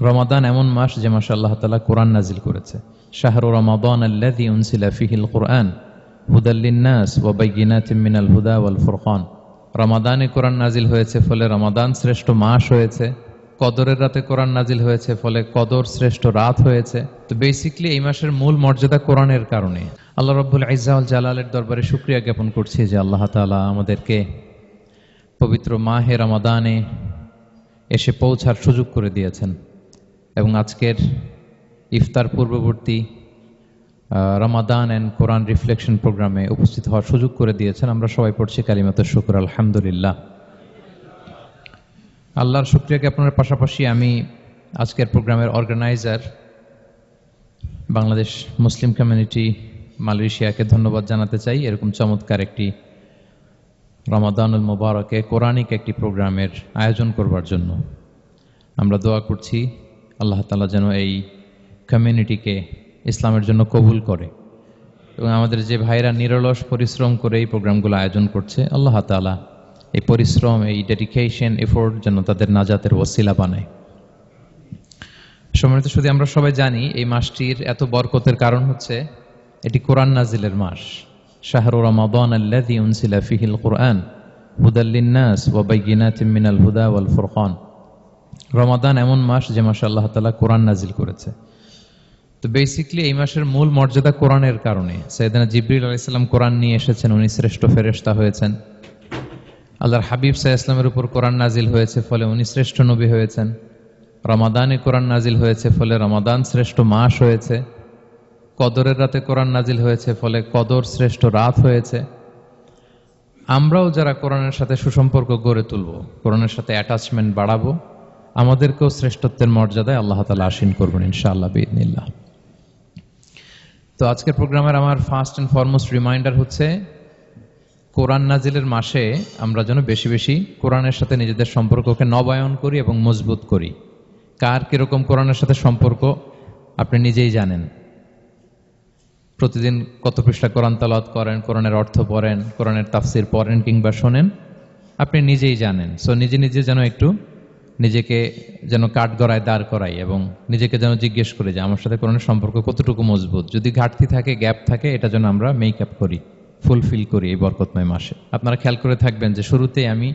রমাদান এমন মাস যে মাসে আল্লাহ তাআলা কোরআন নাজিল করেছে। শাহরু রমাদান আল্লাযী উনজিলা ফীহিল কুরআন হুদাল লিন-নাস ওয়া বায়্যিনাতিম মিনাল হুদা ওয়াল ফুরকান। রমাদানে কোরআন নাজিল হয়েছে, ফলে রমাদান শ্রেষ্ঠ মাস হয়েছে। কদরের রাতে কোরআন নাজিল হয়েছে, ফলে কদর শ্রেষ্ঠ রাত হয়েছে। তো বেসিক্যালি এই মাসের মূল মর্যাদা কোরআনের কারণে। আল্লাহ রাব্বুল ইজ্জা ওয়াল জালালের দরবারে শুকরিয়া জ্ঞাপন করছি যে আল্লাহ তাআলা আমাদেরকে পবিত্র মাহে রমাদানে এসে পৌঁছার সুযোগ করে দিয়েছেন এবং আজকের ইফতার পূর্ববর্তী রমাদান অ্যান্ড কোরআন রিফ্লেকশন প্রোগ্রামে উপস্থিত হওয়ার সুযোগ করে দিয়েছেন। আমরা সবাই পড়ছি কালিমাতুশ শুকর, আলহামদুলিল্লাহ। আল্লাহর শুকরিয়া জ্ঞাপনের পাশাপাশি আমি আজকের প্রোগ্রামের অর্গানাইজার বাংলাদেশ মুসলিম কমিউনিটি মালয়েশিয়াকে ধন্যবাদ জানাতে চাই, এরকম চমৎকার একটি রমাদানুল মুবারকে কোরআনিক একটি প্রোগ্রামের আয়োজন করবার জন্য। আমরা দোয়া করছি আল্লাহ তাআলা যেন এই কমিউনিটিকে ইসলামের জন্য কবুল করে এবং আমাদের যে ভাইরা নিরলস পরিশ্রম করে এই প্রোগ্রামগুলো আয়োজন করছে, আল্লাহ তাআলা এই পরিশ্রম, এই ডেডিকেশন, এফোর্ট যেন তাদের নাজাতের ওসিলা বানায়। সম্মানিত শুধু আমরা সবাই জানি এই মাসটির এত বরকতের কারণ হচ্ছে এটি কোরআন নাজিলের মাস। শাহরু রমাদান আল্লাযী উনজিলা ফীহিল কুরআন হুদাল লিন-নাস ওয়া বায়্যিনাতিম মিনাল হুদা ওয়াল ফুরকান। রমাদান এমন মাস যে মাসে আল্লাহ তাআলা কোরআন নাজিল করেছে। তো বেসিক্যালি এই মাসের মূল মর্যাদা কোরআনের কারণে। সাইয়েদনা জিবরিল আলাইহিস সালাম কোরআন নিয়ে এসেছেন, উনি শ্রেষ্ঠ ফেরেশতা হয়েছেন। আল্লাহর হাবিব সাল্লাল্লাহু আলাইহি ওয়াসাল্লামের উপর কোরআন নাজিল হয়েছে, ফলে উনি শ্রেষ্ঠ নবী হয়েছেন। রমাদানে কোরআন নাজিল হয়েছে, ফলে রমাদান শ্রেষ্ঠ মাস হয়েছে। কদরের রাতে কোরআন নাজিল হয়েছে, ফলে কদর শ্রেষ্ঠ রাত হয়েছে। আমরাও যারা কোরআনের সাথে সুসম্পর্ক গড়ে তুলব, কোরআনের সাথে অ্যাটাচমেন্ট বাড়াবো, আমাদেরকেও শ্রেষ্ঠত্বের মর্যাদায় আল্লাহ তাআলা আসীন করবেন ইনশাআল্লাহ বিইذنিল্লাহ। তো আজকের প্রোগ্রামের আমার ফার্স্ট অ্যান্ড ফরমোস্ট রিমাইন্ডার হচ্ছে কোরআন নাজিলের মাসে আমরা যেন বেশি বেশি কোরআনের সাথে নিজেদের সম্পর্ককে নবায়ন করি এবং মজবুত করি। কার কিরকম কোরআনের সাথে সম্পর্ক আপনি নিজেই জানেন। প্রতিদিন কত পৃষ্ঠা কোরআন তেলাওয়াত করেন, কোরআনের অর্থ পড়েন, কোরআনের তাফসির পড়েন কিংবা শোনেন, আপনি নিজেই জানেন। সো নিজে নিজে যেন একটু নিজেকে যেন কাঠগড়ায় দাঁড় করাই এবং নিজেকে যেন জিজ্ঞেস করি যে আমার সাথে কোরআনের সম্পর্ক কতটুকু মজবুত। যদি ঘাটতি থাকে, গ্যাপ থাকে, এটা যেন আমরা মেক আপ করি, ফুলফিল করি এই বরকতময় মাসে। আপনারা খেয়াল করে থাকবেন যে শুরুতেই আমি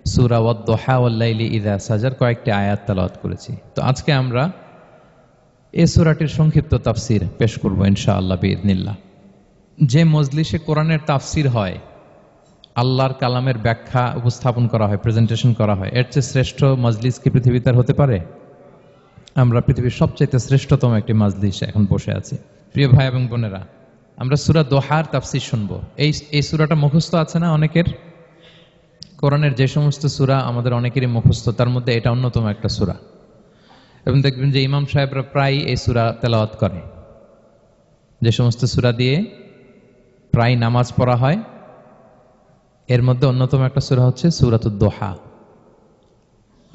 সূরা ওয়াদ-দুহা ওয়াল-লাইলি ইযা সাজার কয়েকটি আয়াত তেলাওয়াত করেছি। তো আজকে আমরা এই সূরাটির সংক্ষিপ্ত তাফসির পেশ করব ইনশাআল্লাহ বিইذنিল্লাহ। যে মজলিসে কোরআনের তাফসির হয়, আল্লাহর কালামের ব্যাখ্যা উপস্থাপন করা হয়, প্রেজেন্টেশন করা হয়, এর চেয়ে শ্রেষ্ঠ মজলিস কি পৃথিবীতে আর হতে পারে? আমরা পৃথিবীর সবচাইতে শ্রেষ্ঠতম একটি মজলিসে এখন বসে আছি। প্রিয় ভাই এবং বোনেরা, আমরা সূরা দোহার তাফসির শুনবো। এই সূরাটা মুখস্থ আছে না অনেকের? কোরআনের যে সমস্ত সূরা আমাদের অনেকেরই মুখস্থ, তার মধ্যে এটা অন্যতম একটা সূরা। এবং দেখবেন যে ইমাম সাহেবরা প্রায় এই সূরা তেলাওয়াত করে। যে সমস্ত সূরা দিয়ে প্রায় নামাজ পড়া হয়, এর মধ্যে অন্যতম একটা সূরা হচ্ছে সূরাতুদ দোহা।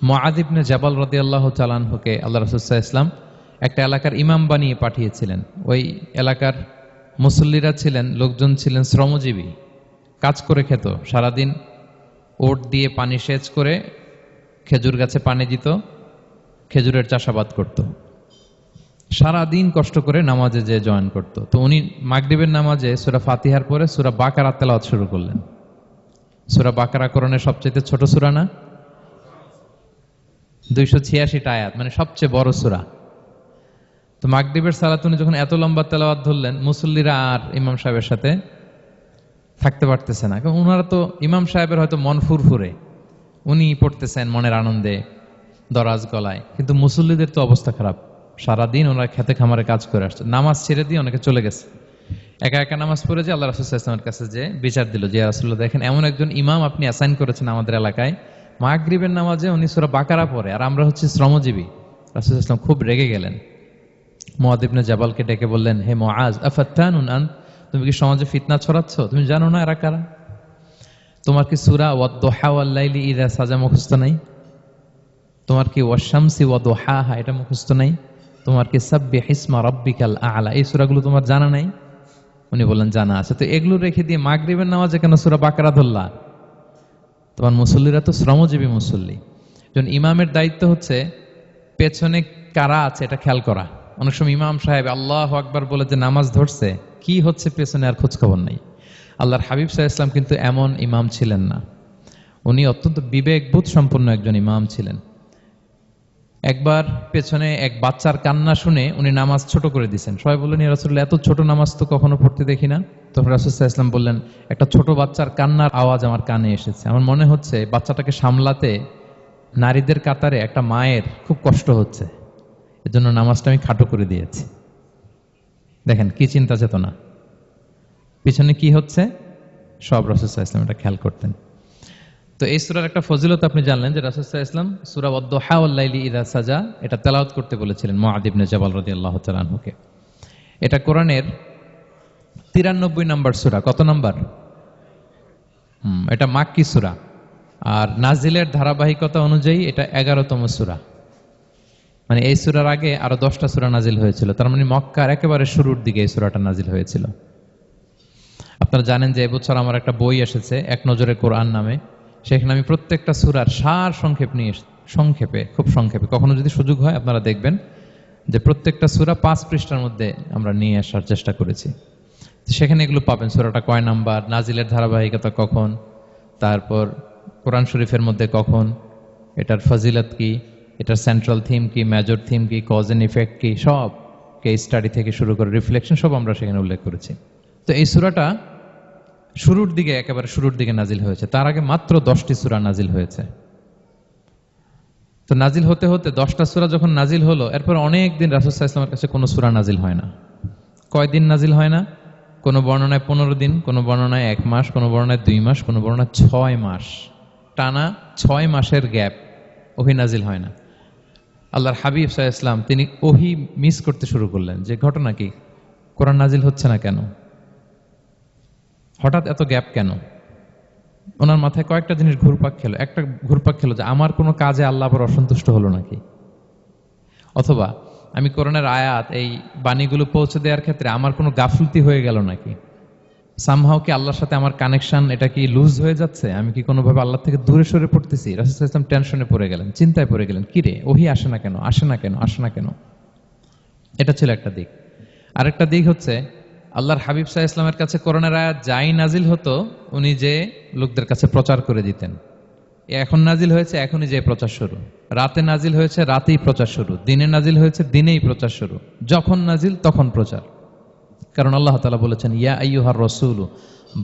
মুআয ইবনে জাবাল রাদিয়াল্লাহু তাআলা আনহুকে আল্লাহ রাসূল সাল্লাল্লাহু আলাইহি ওয়াসাল্লাম একটা এলাকার ইমাম বানিয়ে পাঠিয়েছিলেন। ওই এলাকার মুসল্লিরা ছিলেন, লোকজন ছিলেন শ্রমজীবী, কাজ করে খেত। সারাদিন ওট দিয়ে পানি সেচ করে খেজুর গাছে পানি দিত, খেজুরের চাষাবাদ করত, সারাদিন কষ্ট করে নামাজে যে জয়েন করত। তো উনি মাগরিবের নামাজে সূরা ফাতিহার পরে সূরা বাকারা তেলাওয়াত শুরু করলেন। সূরা বাকারা কোরআনের সবচেয়ে ছোট সূরা না? 286টা আয়াত, মানে সবচেয়ে বড় সূরা। তো মাগরিবের সালাত উনি যখন এত লম্বা তেলাওয়াত ধরলেন, মুসল্লিরা আর ইমাম সাহেবের সাথে থাকতে পারতেছে না। কারণ ওনারা তো, ইমাম সাহেবের হয়তো মন ফুরফুরে, উনি পড়তেছেন মনের আনন্দে দরাজ গলায়, কিন্তু মুসল্লিদের তো অবস্থা খারাপ। সারাদিন ওনারা খেতে খামারে কাজ করে আসছে, নামাজ ছেড়ে দিয়ে অনেকে চলে গেছে। একা একা নামাজ পড়ে যে আল্লাহ রাসূল সাল্লাল্লাহু আলাইহি ওয়াসাল্লামের কাছে যে বিচার দিল যে ইয়া রাসূলুল্লাহ, দেখেন এমন একজন ইমাম আপনি অ্যাসাইন করেছেন আমাদের এলাকায়, মাগরিবের নামাজে উনি সূরা বাকারা পড়ে আর আমরা হচ্ছে শ্রমজীবী। রাসূল সাল্লাল্লাহু আলাইহি ওয়াসাল্লাম খুব রেগে গেলেন। মুআয ইবনে জাবালকে ডেকে বললেন, হে মুআয, আফাত্তানুন আন, তুমি কি সমাজে ফিতনা ছড়াচ্ছ? তুমি জানো না এরা কারা? তোমার কি সূরা ওয়াদ-দুহা ওয়াল-লাইলি ইযা সাজা মুখস্থ নাই? তোমার কি ওয়াশ-শামসি ওয়া-দুহাহা এটা মুখস্থ নাই? তোমার কি সাব্বিহিসমা রাব্বিকাল আ'লা এই সূরাগুলো তোমার জানা নাই? উনি বললেন জানা আছে। তো এগুলো রেখে দিয়ে মাগরিবের নামাজে কেন সূরা বাকারা ধরলা? তোমার মুসল্লিরা তো শ্রমজীবী মুসল্লি। যখন ইমামের দায়িত্ব হচ্ছে পেছনে কারা আছে এটা খেয়াল করা। অনেক সময় ইমাম সাহেব আল্লাহু আকবার বলে যে নামাজ ধরছে, কি হচ্ছে পেছনে আর খোঁজখবর নেই। আল্লাহর হাবিব সাল্লাল্লাহু আলাইহি ওয়াসাল্লাম কিন্তু এমন ইমাম ছিলেন না, উনি অত্যন্ত বিবেকবোধ সম্পন্ন একজন ইমাম ছিলেন। একবার পেছনে এক বাচ্চার কান্না শুনে উনি নামাজ ছোট করে দিয়েছেন। সবাই বললেন, ইয়া রাসূলুল্লাহ, এত ছোট নামাজ তো কখনো পড়তে দেখি না। তখন রাসূল সাল্লাল্লাহু আলাইহি ওয়াসাল্লাম বললেন, একটা ছোট বাচ্চার কান্নার আওয়াজ আমার কানে এসেছে, আমার মনে হচ্ছে বাচ্চাটাকে সামলাতে নারীদের কাতারে একটা মায়ের খুব কষ্ট হচ্ছে, এজন্য নামাজটা আমি খাটো করে দিয়েছি। দেখেন কি চিন্তা চেতনা, পিছনে কি হচ্ছে সব রাসূল সাল্লাল্লাহু আলাইহি ওয়াসাল্লাম এটা খেয়াল করতেন। তো এই সূরার একটা ফজিলত আপনি জানলেন যে রাসূল সাল্লাল্লাহু আলাইহি ওয়াসাল্লাম সূরা ওয়াদ-দুহা ওয়াল লাইলি ইযা সাজা এটা তেলাওয়াত করতে বলেছিলেন মুআয ইবনে জাবাল রাদিয়াল্লাহু তাআলা আনহুকে। এটা কোরআনের 93 নম্বর সূরা। কত নম্বর? এটা মাক্কি সূরা, আর নাজিলের ধারাবাহিকতা অনুযায়ী এটা 11তম সূরা। মানে এই সূরার আগে আরো 10টা সূরা নাজিল হয়েছিল, তার মানে মক্কার একেবারে শুরুর দিকে এই সূরাটা নাজিল হয়েছিল। আপনারা জানেন যে এবছর আমার একটা বই এসেছে এক নজরে কোরআন নামে, সেখানে আমি প্রত্যেকটা সূরার সার সংক্ষেপ নিয়ে খুব সংক্ষেপে, কখনো যদি সুযোগ হয় আপনারা দেখবেন যে প্রত্যেকটা সূরা 5 পৃষ্ঠার মধ্যে আমরা নিয়ে আসার চেষ্টা করেছি। সেখানে এগুলো পাবেন, সূরাটা কয় নাম্বার, নাজিলের ধারাবাহিকতা কখন, তারপর কোরআন শরীফের মধ্যে কখন, এটার ফজিলত কি, এটার সেন্ট্রাল থিম কি, মেজর থিম কি, কজ এন্ড ইফেক্ট কি, সব কেস স্টাডি থেকে শুরু করে রিফ্লেকশন সব আমরা সেখানে উল্লেখ করেছি। তো এই সূরাটা শুরুর দিকে, একেবারে শুরুর দিকে নাজিল হয়েছে, তার আগে মাত্র 10টি সূরা নাজিল হয়েছে। তো নাজিল হতে হতে 10টা সূরা যখন নাজিল হলো, এরপর অনেক দিন রাসূল সাল্লাল্লাহু আলাইহি ওয়াসাল্লামের কাছে কোনো সূরা নাজিল হয় না। কয়দিন নাজিল হয় না? কোনো বর্ণনায় 15 দিন, কোনো বর্ণনায় 1 মাস, কোনো বর্ণনায় 2 মাস, কোনো বর্ণনায় 6 মাস, টানা 6 মাসের গ্যাপ ওহী নাজিল হয় না। আল্লাহর হাবিব সাল্লাল্লাহু আলাইহি ওয়াসাল্লাম তিনি ওহী মিস করতে শুরু করলেন, যে ঘটনা কি, কোরআন নাজিল হচ্ছে না কেন, হঠাৎ এত গ্যাপ কেন? ওনার মাথায় কয়েকটা জিনিস ঘুরপাক খেলো। একটা ঘুরপাক খেলো যে আমার কোনো কাজে আল্লাহ আবার অসন্তুষ্ট হলো নাকি, অথবা আমি কোরআনের আয়াত এই বাণীগুলো পৌঁছে দেওয়ার ক্ষেত্রে আমার কোনো গাফলতি হয়ে গেল নাকি, সামহাও কি আল্লাহর সাথে আমার কানেকশন এটা কি লুজ হয়ে যাচ্ছে, আমি কি কোনোভাবে আল্লাহ থেকে দূরে সরে পড়তেছি। রাসূল সাল্লাল্লাহু আলাইহি ওয়াসাল্লাম টেনশনে পড়ে গেলেন, চিন্তায় পড়ে গেলেন, কিরে ওহী আসে না কেন, আসে না কেন, আসে না কেন। এটা ছিল একটা দিক। আরেকটা দিক হচ্ছে আল্লাহর হাবিব সাল্লাল্লাহু আলাইহি ওয়াসাল্লামের কাছে কোরআনের আয়াত যাই নাজিল হতো উনি যে লোকদের কাছে প্রচার করে দিতেন। এখন নাজিল হয়েছে এখনই যে প্রচার শুরু, রাতে নাজিল হয়েছে রাতেই প্রচার শুরু, দিনে নাজিল হয়েছে দিনেই প্রচার শুরু, যখন নাজিল তখন প্রচার। কারণ আল্লাহ তাআলা বলেছেন, ইয়া আইয়ুহার রাসূলু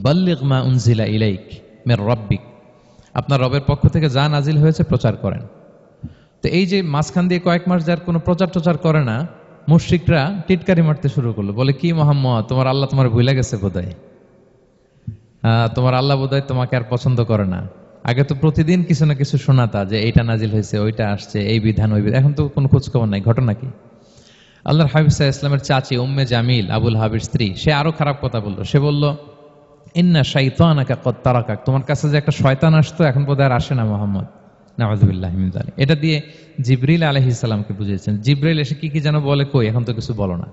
বাল্লিগ মা উনজিলা ইলাইক মির রাব্বিক, আপনার রবের পক্ষ থেকে যা নাজিল হয়েছে প্রচার করেন। তো এই যে মাঝখান দিয়ে কয়েক মাস যার কোনো প্রচার টোচার করে না, মুশরিকরা টিটকারি মারতে শুরু করলো, বলে কি মুহাম্মদ, তোমার আল্লাহ তোমার ভুলে গেছে বোধহয়, তোমার আল্লাহ বোধহয় তোমাকে আর পছন্দ করে না। আগে তো প্রতিদিন কিছু না কিছু শোনাতা যে এইটা নাজিল হয়েছে, ওইটা আসছে, এই বিধান ওই বিধান, এখন তো কোনো খোঁজ খবর নাই। ঘটনা কি? আল্লাহর হাবিব সাল্লাল্লাহু আলাইহি ওয়াসাল্লামের চাচি উম্মে জামিল, আবুল হাবির স্ত্রী, সে আরো খারাপ কথা বললো। সে বলল, ইন্না শাইতানাকা কদ তারাকাক, তোমার কাছে যে একটা শয়তান আসতো এখন বোধহয় আর আসে না মুহাম্মদ, নাউযুবিল্লাহি মিন যালিক। এটা দিয়ে জিবরিল আলাইহিস সালামকে বুঝিয়েছেন। জিবরিল এসে কি কি যেন বলে, কই এখন তো কিছু বলো না।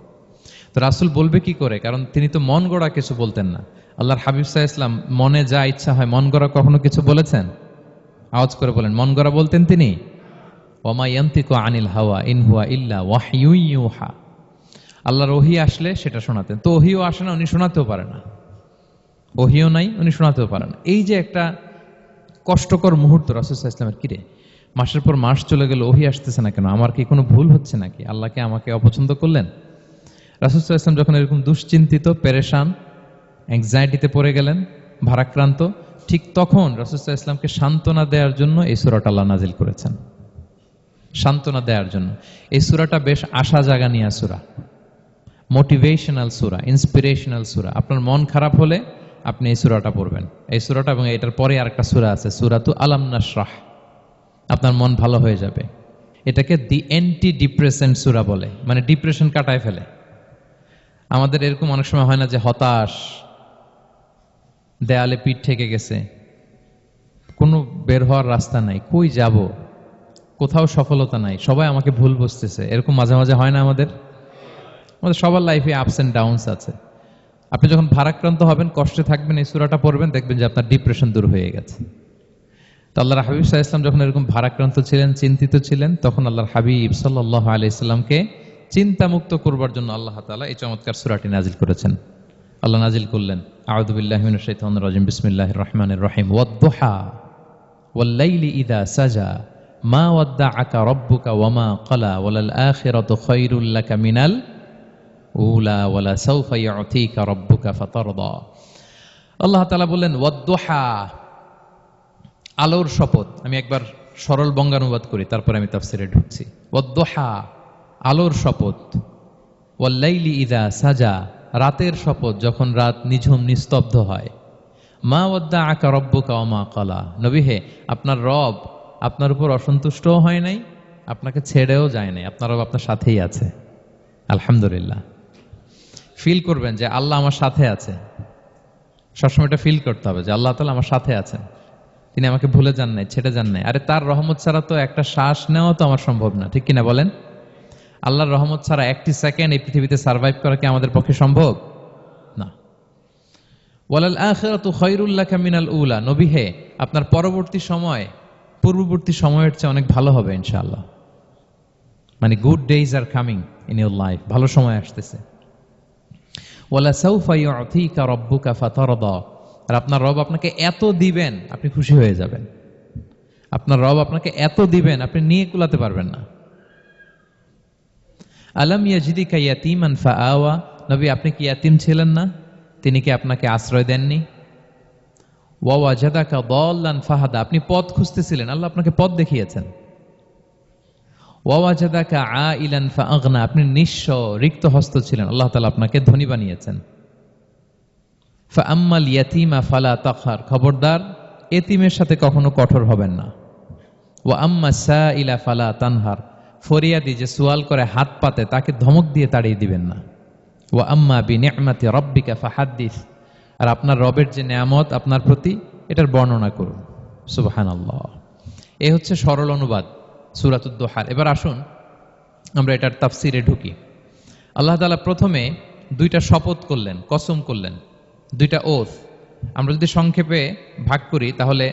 তো রাসূল বলবে কি করে, কারণ তিনি তো মন গড়া কিছু বলতেন না। আল্লাহর হাবিব সাল্লাল্লাহু আলাইহি ওয়াসাল্লাম মনে যা ইচ্ছা হয় মন গড়া কখনো কিছু বলেছেন? আওয়াজ করে বলেন, মন গড়া বলতেন তিনি? ওমা ইয়ান্তিকু আনিল হাওয়া ইন হুয়া ইল্লা ওয়াহয়ু ইউহা, আল্লাহর ওহী আসলে সেটা শোনাতেন। তো ওহীও আসে না, উনি শোনাতেও পারে না, ওহীও নাই, উনি শোনাতেও পারেন না। এই যে একটা কষ্টকর মুহূর্ত রাসূল সাল্লাল্লাহু আলাইহি ওয়াসাল্লামের, কিরে মাসের পর মাস চলে গেল ওহী আসতেছে না কেন, আমার কি কোনো ভুল হচ্ছে নাকি, আল্লাহকে আমাকে অপছন্দ করলেন? রাসূল সাল্লাল্লাহু আলাইহি ওয়াসাল্লাম যখন এরকম দুশ্চিন্তিত, পেরেশান, অ্যাংজাইটিতে পড়ে গেলেন, ভারাক্রান্ত, ঠিক তখন রাসূল সাল্লাল্লাহু আলাইহি ওয়াসাল্লামকে সান্ত্বনা দেওয়ার জন্য এই সূরাটা আল্লাহ নাজিল করেছেন। সান্ত্বনা দেওয়ার জন্য এই সূরাটা বেশ আশা জাগানিয়া সূরা, মোটিভেশনাল সূরা, ইন্সপিরেশনাল সূরা। আপনার মন খারাপ হলে আপনি এই সূরাটা পড়বেন, এই সূরাটা, এবং এটার পরে আরেকটা সূরা আছে সূরাতু আলাম নাশরাহ, আপনার মন ভালো হয়ে যাবে। এটাকে দি অ্যান্টি ডিপ্রেসেন্ট সূরা বলে, মানে ডিপ্রেশন কাটায় ফেলে। আমাদের এরকম অনেক সময় হয় না যে হতাশ, দেয়ালে পিঠ ঠেকে গেছে, কোনো বের হওয়ার রাস্তা নাই, কই যাব, কোথাও সফলতা নাই, সবাই আমাকে ভুল বুঝতেছে, এরকম মাঝে মাঝে হয় না? আমাদের সবার লাইফে আপস এন্ড ডাউনস আছে। আপনি যখন ভারাক্রান্ত হবেন, কষ্টে থাকবেন, এই সূরাটা পড়বেন, দেখবেন যে আপনার ডিপ্রেশন দূর হয়ে গেছে। তো আল্লাহর হাবিব সাল্লাল্লাহু আলাইহি ওয়াসাল্লাম যখন এরকম ভারাক্রান্ত ছিলেন, চিন্তিত ছিলেন, তখন আল্লাহর হাবিব সাল্লাল্লাহু আলাইহি সাল্লামকে চিন্তামুক্ত করবার জন্য আল্লাহ তাআলা এই চমৎকার সূরাটি নাজিল করেছেন। আল্লাহ নাজিল করলেন, আউযু বিল্লাহি মিনাশ শাইতানির রাজিম, বিসমিল্লাহির রহমানির রহিম, ওয়াদ-দুহা ওয়াল-লাইলি ইযা সাজা মা ওয়াদ্দাআকা রাব্বুকা ওয়া মা ক্বালা ওয়ালাল আখিরাতু খায়রুল লাকা মিনাল উলা ওয়ালা সাওফা ইউতিকা রাব্বুকা ফাতারদা। আল্লাহ তাআলা বললেন ওয়াদ-দুহা, আলোর শপথ। আমি একবার সরল বঙ্গানুবাদ করি, তারপরে আমি তাফসিরে ঢুকছি। ওয়াদ-দুহা, আলোর শপথ। ওয়াল-লাইলি ইযা সাজা, রাতের শপথ, যখন রাত নিঝুম নিস্তব্ধ হয়। মা ওয়াদ্দাআকা রাব্বুকা ওয়া মা ক্বালা, নবী হে, আপনার রব আপনার উপর অসন্তুষ্টও হয় নাই, আপনাকে ছেড়েও যায় নাই, আপনার রব আপনার সাথেই আছে। আলহামদুলিল্লাহ। ফিল করবেন যে আল্লাহ আমার সাথে আছে। সবসময় এটা ফিল করতে হবে যে আল্লাহ তাআলা আমার সাথে আছেন, তিনি আমাকে ভুলে যান নাই, ছেড়ে যান নাই। আরে তার রহমত ছাড়া তো একটা শ্বাস নেওয়া তো আমার সম্ভব না, ঠিক কিনা বলেন? আল্লাহর রহমত ছাড়া একটি সেকেন্ড এই পৃথিবীতে সার্ভাইভ করা কি আমাদের পক্ষে সম্ভব না? ওয়ালাল আখিরাতু খায়রুল লাকা মিনাল উলা, নবী হে, আপনার পরবর্তী সময় পূর্ববর্তী সময়ের চেয়ে অনেক ভালো হবে ইনশাআল্লাহ। মানে good days are coming in your life, ভালো সময় আসতেছে। ওয়ালা সাওফা ইউতিকা রাব্বুকা ফাতারদা, আর আপনার রব আপনাকে এত দিবেন আপনি খুশি হয়ে যাবেন। আপনার রব আপনাকে এত দিবেন আপনি নিয়ে কুলাতে পারবেন না। আলাম ইয়াজিদিকা ইয়াতীমান ফাআওয়া, নবী আপনি কি ইয়াতীম ছিলেন না? তিনি কি আপনাকে আশ্রয় দেননি? ওয়া ওয়াজাদাকা দাল্লান ফাহাদা, আপনি পথ খুঁজতেছিলেন, আল্লাহ আপনাকে পথ দেখিয়েছেন। ওয়া ওয়াজাদাকা আইলান ফাআগনা, আপনি নিঃস্ব রিক্ত হস্ত ছিলেন, আল্লাহ তাআলা আপনাকে ধনী বানিয়েছেন। ফাআম্মাল ইয়াতীমা ফালা তাকহার, খবরদার এতিমের সাথে কখনো কঠোর হবেন না। ওয়া আম্মা সাইলা ফালা তানহার, ফরিয়াদি যে সুয়াল করে হাত পাতে তাকে ধমক দিয়ে তাড়িয়ে দিবেন না। ওয়া আম্মা বিনি'মাতি রাব্বিকা ফাহাদ্দিস, আর আপনার রবের যে নেয়ামত আপনার প্রতি, এটার বর্ণনা করুন। সুবহানাল্লাহ। এই হচ্ছে সরল অনুবাদ সূরাতুদ দুহার। এবার আসুন আমরা এটার তাফসিরে ঢুকি। আল্লাহ তাআলা প্রথমে দুইটা শপথ করলেন, কসম করলেন, দুইটা ওথ। আমরা যদি সংক্ষেপে ভাগ করি তাহলে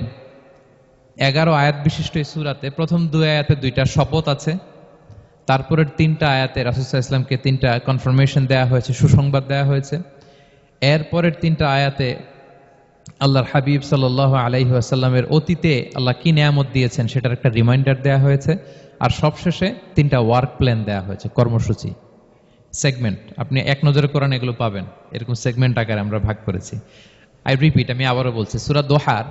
11 আয়াত বিশিষ্ট এই সূরাতে প্রথম 2 আয়াতে দুইটা শপথ আছে, তারপরের 3টা আয়াতে রাসূল সাল্লাল্লাহু আলাইহি ওয়াসাল্লামকে 3টা কনফার্মেশন দেওয়া হয়েছে, সুসংবাদ দেওয়া হয়েছে। এরপরের 3টা আয়াতে আল্লাহর হাবিব সাল্লাল্লাহু আলাইহি ওয়াসাল্লামের অতীতে আল্লাহ কি নেয়ামত দিয়েছেন সেটার একটা রিমাইন্ডার দেওয়া হয়েছে। আর সবশেষে 3টা ওয়ার্ক প্ল্যান দেওয়া হয়েছে, কর্মসূচি, সেগমেন্ট। আপনি এক নজরে কোরআন এগুলো পাবেন, এরকম সেগমেন্ট আকারে আমরা ভাগ করেছি। আই রিপিট, আমি আবারও বলছি, সূরা দোহার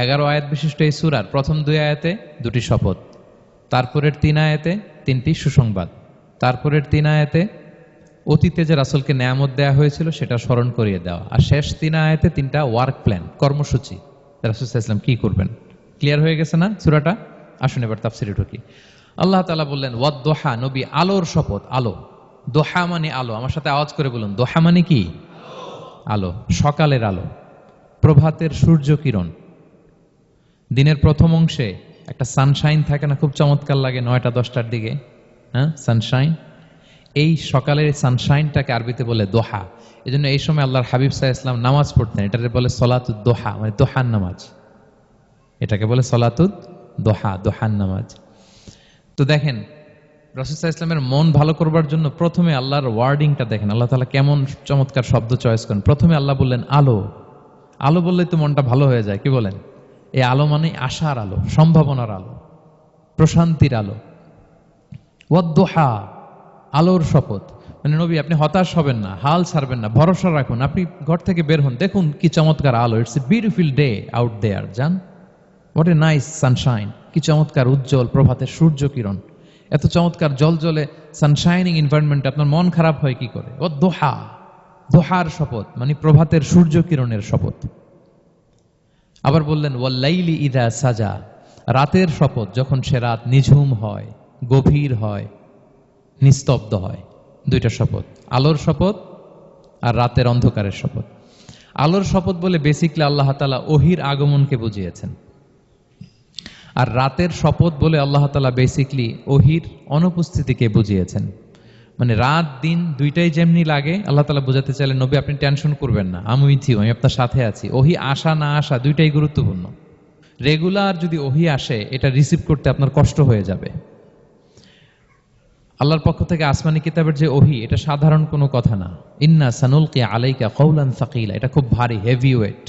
11 আয়াত বিশিষ্ট এই সূরার প্রথম 2 আয়াতে 2টি শপথ, তারপরের 3 আয়াতে 3টি সুসংবাদ, তারপরের 3 আয়াতে অতীতে যে রাসূলকে নেয়ামত দেওয়া হয়েছিল সেটা স্মরণ করিয়ে দেওয়া, আর শেষ 3 আয়াতে 3টা ওয়ার্ক প্ল্যান, কর্মসূচি, রাসূল সাল্লাল্লাহু আলাইহি ওয়াসাল্লাম কি করবেন। ক্লিয়ার হয়ে গেছে না সূরাটা? আসুন এবার তাফসিরে ঢুকি। আল্লাহ তাআলা বললেন ওয়াদ-দুহা, নবী আলোর শপথ। আলো, দোহা মানে আলো। আমার সাথে আওয়াজ করে বলুন, দোহা মানে কি? আলো, সকালের আলো, প্রভাতের সূর্য কিরণ। দিনের প্রথম অংশে একটা সানশাইন থাকে না, খুব চমৎকার লাগে 9টা 10টার দিকে, হ্যাঁ, সানশাইন। এই সকালের সানশাইনটাকে আরবিতে বলে দোহা। এই জন্য এই সময় আল্লাহর হাবিব সাল্লাল্লাহু আলাইহি ওয়াসাল্লাম নামাজ পড়তেন, এটাকে বলে সলাতুদ দোহা, মানে দোহার নামাজ। এটাকে বলে সলাতুদ দোহা, দোহার নামাজ। তো দেখেন রাসূল সাল্লাল্লাহু আলাইহি ওয়াসাল্লামের মন ভালো করবার জন্য প্রথমে আল্লাহর ওয়ার্ডিংটা দেখেন, আল্লাহ তাআলা কেমন চমৎকার শব্দ চয়েস করেন। প্রথমে আল্লাহ বললেন আলো। আলো বললেই তো মনটা ভালো হয়ে যায়, কি বলেন? এই আলো মানে আশার আলো, সম্ভাবনার আলো, প্রশান্তির আলো। ওয়াদ-দুহা, আলোর শপথ। মানে নবী আপনি হতাশ হবেন না, হাল ছাড়বেন না, ভরসা রাখুন। আপনি ঘর থেকে বের হন, দেখুন কি চমৎকার আলো। It's a beautiful day out there. যান, হোয়াট এ নাইস সানশাইন, কি চমৎকার উজ্জ্বল প্রভাতের সূর্য কিরণ। এত চমৎকার জলজলে সানশাইনিং এনভায়রনমেন্ট, আপনার মন খারাপ হয় কি করে? ওয়াদ-দুহা, দোহার শপথ মানে প্রভাতের সূর্য কিরণের শপথ। আবার বললেন ওয়াল-লাইলি ইযা সাজা, রাতের শপথ, যখন সে রাত নিঝুম হয়, গভীর হয়, নিস্তব্ধ হয়। 2টা শপথ, আলোর শপথ আর রাতের অন্ধকারের শপথ। আলোর শপথ বলে বেসিকলি আল্লাহ তাআলা ওহীর আগমনকে বুঝিয়েছেন, আর রাতের শপথ বলে আল্লাহ তাআলা বেসিকলি ওহীর অনুপস্থিতিকে বুঝিয়েছেন। মানে রাত দিন দুইটাই যেমনি লাগে, আল্লাহ তাআলা বোঝাতে চাইলেন নবী আপনি টেনশন করবেন না, আমি উইথ ইউ, আমি আপনার সাথে আছি। ওহী আসা না আসা দুইটাই গুরুত্বপূর্ণ। রেগুলার যদি ওহী আসে, এটা রিসিভ করতে আপনার কষ্ট হয়ে যাবে। আল্লাহর পক্ষ থেকে আসমানি কিতাবের যে ওহী, এটা সাধারণ কোনো কথা না। ইন্না সানুলকি আলাইকা কওলান সাকিলা, এটা খুব ভারী, হেভি ওয়েট।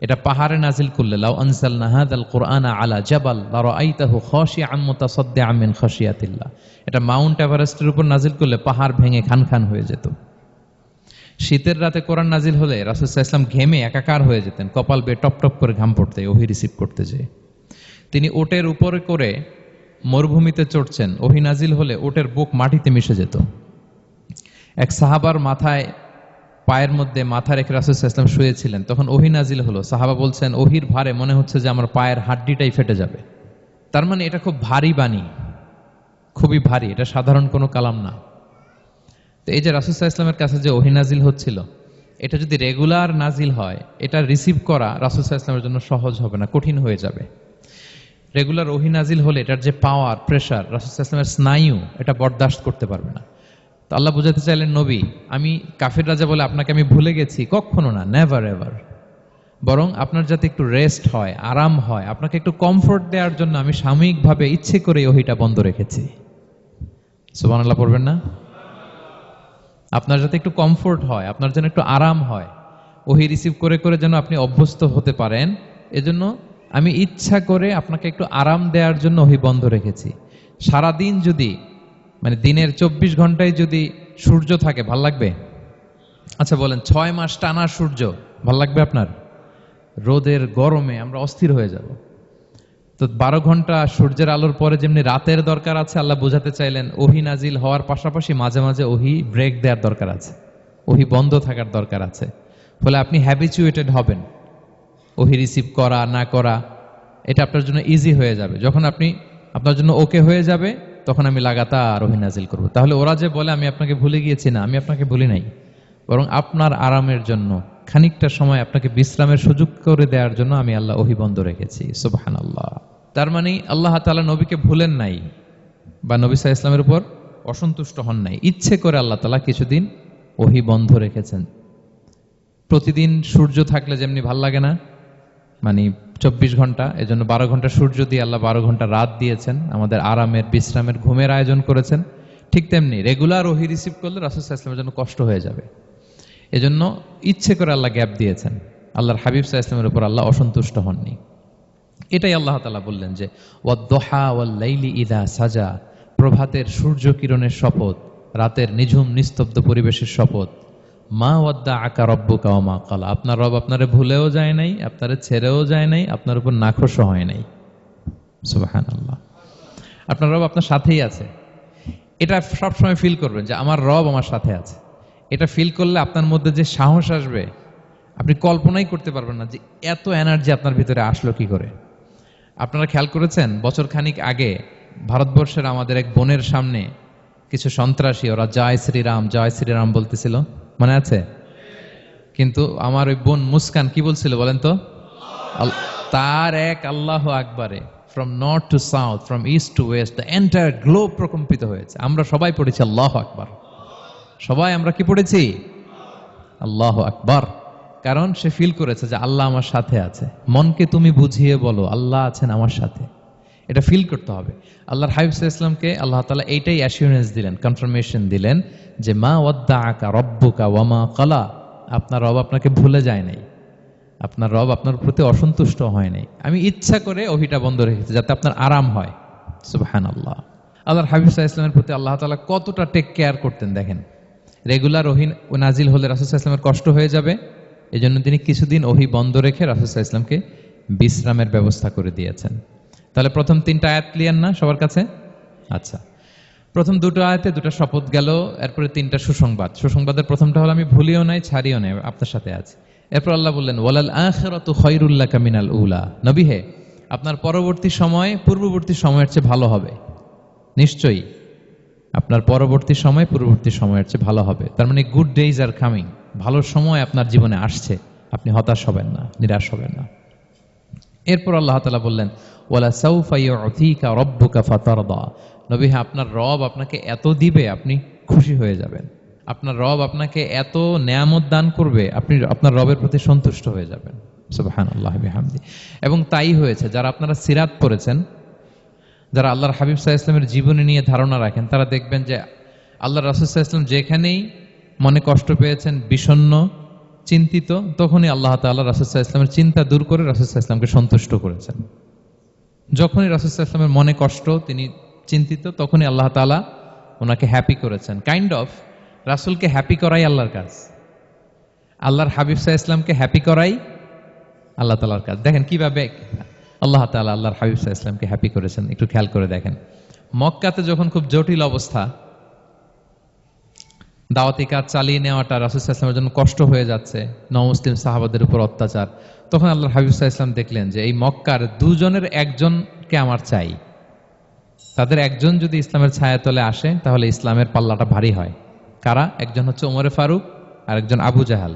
এটা পাহাড়ে নাজিল করলে, লাউ আনজালনা হাযাল কুরআনা আলা জাবাল লারাআইতাহু খাশিআম মুতাসাদ্দিআম মিন খাশিয়াতিল্লাহ, এটা মাউন্ট এভারেস্টের উপর নাজিল করলে পাহাড় ভেঙে খান খান হয়ে যেত। শীতের রাতে কোরআন নাজিল হলে রাসূল সাল্লাল্লাহু আলাইহি ওয়াসাল্লাম ঘেমে একাকার হয়ে যেতেন, কপাল বেয়ে টপ টপ করে ঘাম পড়তে ওহী রিসিভ করতে যেয়ে। তিনি ওটের উপরে করে মরুভূমিতে চড়ছেন, ওহী নাজিল হলে ওটের বুক মাটিতে মিশে যেত। এক সাহাবার মাথায়, পায়ের মধ্যে মাথা রেখে রাসূল সাল্লাল্লাহু আলাইহি ওয়াসাল্লাম শুয়েছিলেন, তখন ওহী নাজিল হলো। সাহাবা বলছেন, ওহীর ভারে মনে হচ্ছে যে আমার পায়ের হাড্ডিটাই ফেটে যাবে। তার মানে এটা খুব ভারী বাণী, খুবই ভারী, এটা সাধারণ কোনো কালাম না। তো এই যে রাসূল সাল্লাল্লাহু আলাইহি ওয়াসাল্লামের কাছে যে ওহী নাজিল হচ্ছিল, এটা যদি রেগুলার নাজিল হয়, এটা রিসিভ করা রাসূল সাল্লাল্লাহু আলাইহি ওয়াসাল্লামের জন্য সহজ হবে না, কঠিন হয়ে যাবে। রেগুলার ওহী নাজিল হলে এটার যে পাওয়ার, প্রেশার, রাসূল সাল্লাল্লাহু আলাইহি ওয়াসাল্লামের স্নায়ু এটা বরদাস্ত করতে পারবে না। তো আল্লাহ বুঝাতে চাইলেন, নবী, আমি কাফির রাজা বলে আপনাকে আমি ভুলে গেছি, কখনো না, নেভার এভার। বরং আপনার যাতে একটু রেস্ট হয়, আরাম হয়, আপনাকে একটু কমফোর্ট দেওয়ার জন্য আমি সাময়িকভাবে ইচ্ছে করে ওহীটা বন্ধ রেখেছি। সুবহানাল্লাহ পড়বেন না? আপনার যাতে একটু কমফোর্ট হয়, আপনার জন্য একটু আরাম হয়, ওহী রিসিভ করে করে যেন আপনি অভ্যস্ত হতে পারেন, এজন্য আমি ইচ্ছা করে আপনাকে একটু আরাম দেওয়ার জন্য ওহী বন্ধ রেখেছি। সারাদিন যদি, মানে দিনের 24 ঘন্টায় যদি সূর্য থাকে, ভাল লাগবে? আচ্ছা বলেন, 6 মাস টানা সূর্য ভাল লাগবে আপনার? রোদের গরমে আমরা অস্থির হয়ে যাব। তো 12 ঘন্টা সূর্যের আলোর পরে যেমনি রাতের দরকার আছে, আল্লাহ বোঝাতে চাইলেন ওহী নাজিল হওয়ার পাশাপাশি মাঝে মাঝে ওহী ব্রেক দেওয়ার দরকার আছে, ওহী বন্ধ থাকার দরকার আছে। ফলে আপনি হ্যাবিচুয়েটেড হবেন, ওহী রিসিভ করা না করা এটা আপনার জন্য ইজি হয়ে যাবে। যখন আপনি, আপনার জন্য ওকে হয়ে যাবে, তখন আমি লাগাতার ওহী নাজিল করব। তাহলে ওরা যে বলে আমি আপনাকে ভুলে গিয়েছি, না, আমি আপনাকে ভুলি নাই, বরং আপনার আরামের জন্য খানিকটা সময় আপনাকে বিশ্রামের সুযোগ করে দেওয়ার জন্য আমি আল্লাহ ওহী বন্ধ রেখেছি। সুবহানাল্লাহ। তার মানে আল্লাহ তাআলা নবীকে ভুলেন নাই বা নবী সাল্লাল্লাহু আলাইহি ওয়াসাল্লামের উপর অসন্তুষ্ট হন নাই, ইচ্ছে করে আল্লাহ তাআলা কিছুদিন ওহী বন্ধ রেখেছেন। প্রতিদিন সূর্য থাকলে যেমনি ভাল লাগে না, মানে 24 ঘন্টা, এজন্য 12 ঘন্টা সূর্য দিয়ে আল্লাহ 12 ঘন্টা রাত দিয়েছেন, আমাদের আরামের, বিশ্রামের, ঘুমের আয়োজন করেছেন। ঠিক তেমনি রেগুলার ওহী রিসিভ করলে রাসূল সাল্লাল্লাহু আলাইহি ওয়াসাল্লামের জন্য কষ্ট হয়ে যাবে, এজন্য ইচ্ছে করে আল্লাহ গ্যাপ দিয়েছেন। আল্লাহর হাবিব সাল্লাল্লাহু আলাইহি ওয়াসাল্লামের উপর আল্লাহ অসন্তুষ্ট হননি। এটাই আল্লাহ তাআলা বললেন যে ওয়াদ-দুহা ওয়াল-লাইলি ইযা সাজা, প্রভাতের সূর্য কিরণের শপথ, রাতের নিঝুম নিস্তব্ধ পরিবেশের শপথ। মা ওয়াদ্দাআকা রাব্বুকা ওয়া মা ক্বালা, আপনার রব আপনারে ভুলেও যায় নাই, আপনারে ছেড়েও যায় নাই, আপনার উপর নাখোশও হয় নাই। সুবহানাল্লাহ। আপনার রব আপনার সাথেই আছে, এটা সবসময় ফিল করবেন যে আমার রব আমার সাথে আছে। এটা ফিল করলে আপনার মধ্যে যে সাহস আসবে, আপনি কল্পনাই করতে পারবেন না যে এত এনার্জি আপনার ভিতরে আসলো কি করে। আপনারা খেয়াল করেছেন, বছর খানিক আগে ভারতবর্ষের আমাদের এক বোনের সামনে কিছু সন্ত্রাসী, ওরা জয় শ্রীরাম জয় শ্রীরাম বলতেছিল, মনে আছে? কিন্তু আমার ওই বোন মুস্কান কি বলছিল বলেন তো? তার এক আল্লাহু আকবারে from north to south, from east to west, the entire globe প্রকম্পিত হয়েছে। আমরা সবাই পড়েছি আল্লাহু আকবার, সবাই আমরা কি পড়েছি? আল্লাহু আকবার। কারণ সে ফিল করেছে যে আল্লাহ আমার সাথে আছে। মনকে তুমি বুঝিয়ে বলো আল্লাহ আছেন আমার সাথে, এটা ফিল করতে হবে। আল্লাহর হাবিব সাল্লাল্লাহু আলাইহি ওয়াসাল্লামকে আল্লাহ তাআলা এইটাই অ্যাসিউরেন্স দিলেন, কনফার্মেশন দিলেন যে মা ওয়াদ্দাআকা রাব্বুকা ওয়া মা ক্বালা, আপনার রব আপনাকে ভুলে যায় নাই, আপনার রব আপনার প্রতি অসন্তুষ্ট হয় নাই। আমি ইচ্ছা করে ওহীটা বন্ধ রেখেছি যাতে আপনার আরাম হয়। সুবহানাল্লাহ। আল্লাহর হাবিব সাল্লাল্লাহু আলাইহি ওয়াসাল্লামের প্রতি আল্লাহ তাআলা কতটা টেক কেয়ার করতেন দেখেন। রেগুলার ওহী নাজিল হলে রাসূল সাল্লাল্লাহু আলাইহি ওয়াসাল্লামের কষ্ট হয়ে যাবে, এজন্য তিনি কিছুদিন ওহী বন্ধ রেখে রাসূল সাল্লাল্লাহু আলাইহি ওয়াসাল্লামকে বিশ্রামের ব্যবস্থা করে দিয়েছেন। তাহলে প্রথম 3টা আয়াত ক্লিয়ার না সবার কাছে? আচ্ছা, প্রথম 2টো আয়াতে 2টা শপথ গেল, এরপরে 3টা সুসংবাদ। সুসংবাদের প্রথমটা হলো আমি ভুলিও নাই, ছাড়িও নাই, আপনার সাথে আছি। এরপর আল্লাহ বললেন ওয়ালাল আখিরাতু খায়রুল লাকা মিনাল উলা, নবী হে, আপনার পরবর্তী সময় পূর্ববর্তী সময়ের চেয়ে ভালো হবে। নিশ্চয়ই আপনার পরবর্তী সময় পূর্ববর্তী সময়ের চেয়ে ভালো হবে। তার মানে গুড ডেইজ আর কামিং, ভালো সময় আপনার জীবনে আসছে, আপনি হতাশ হবেন না, নিরাশ হবেন না। এরপর আল্লাহ তাআলা বললেন ওয়ালা সাউফা ইউতিকা রাব্বুকা ফাতারদা, নবী হ্যাঁ, আপনার রব আপনাকে এত দিবে আপনি খুশি হয়ে যাবেন। আপনার রব আপনাকে এত নেয়ামত দান করবে, আপনি আপনার রবের প্রতি সন্তুষ্ট হয়ে যাবেন। সুবহানাল্লাহ বিহামদি। এবং তাই হয়েছে, যারা আপনারা সিরাত পড়েছেন, যারা আল্লাহর হাবিব সাল্লাল্লাহু আলাইহি ওয়াসাল্লামের জীবনী নিয়ে ধারণা রাখেন, তারা দেখবেন যে আল্লাহ রাসূল সাল্লাল্লাহু আলাইহি ওয়াসাল্লাম যেখানেই মনে কষ্ট পেয়েছেন, বিষণ্ণ, চিন্তিত, তখনই আল্লাহ তাআলা রাসূল সাল্লাল্লাহু আলাইহি ওয়াসাল্লামের চিন্তা দূর করে রাসূল সাল্লাল্লাহু আলাইহি ওয়াসাল্লামকে সন্তুষ্ট করেছেন। যখনই রাসূল সাল্লাল্লাহু আলাইহি ওয়াসাল্লামের মনে কষ্ট, তিনি চিন্তিত, তখনই আল্লাহ তাআলা ওনাকে হ্যাপি করেছেন। কাইন্ড অফ রাসূলকে হ্যাপি করাই আল্লাহর কাজ, আল্লাহর হাবিব সাল্লাল্লাহু আলাইহি ওয়াসাল্লামকে হ্যাপি করাই আল্লাহ তাআলার কাজ। দেখেন কিভাবে আল্লাহ তাআলা আল্লাহর হাবিব সাল্লাল্লাহু আলাইহি ওয়াসাল্লামকে হ্যাপি করেছেন, একটু খেয়াল করে দেখেন। মক্কাতে যখন খুব জটিল অবস্থা, দাওয়াতি কাজ চালিয়ে নেওয়াটা রাসূল সাল্লাল্লাহু আলাইহি ওয়াসাল্লামের জন্য কষ্ট হয়ে যাচ্ছে, নমুসলিম সাহাবাদের উপর অত্যাচার, তখন আল্লাহর হাবিব সাল্লাল্লাহু আলাইহি ওয়াসাল্লাম দেখলেন যে এই মক্কার দুজনের একজনকে আমার চাই। তাদের একজন যদি ইসলামের ছায়াতলে আসে তাহলে ইসলামের পাল্লাটা ভারী হয়। কারা? একজন হচ্ছে ওমরে ফারুক আর একজন আবু জাহাল।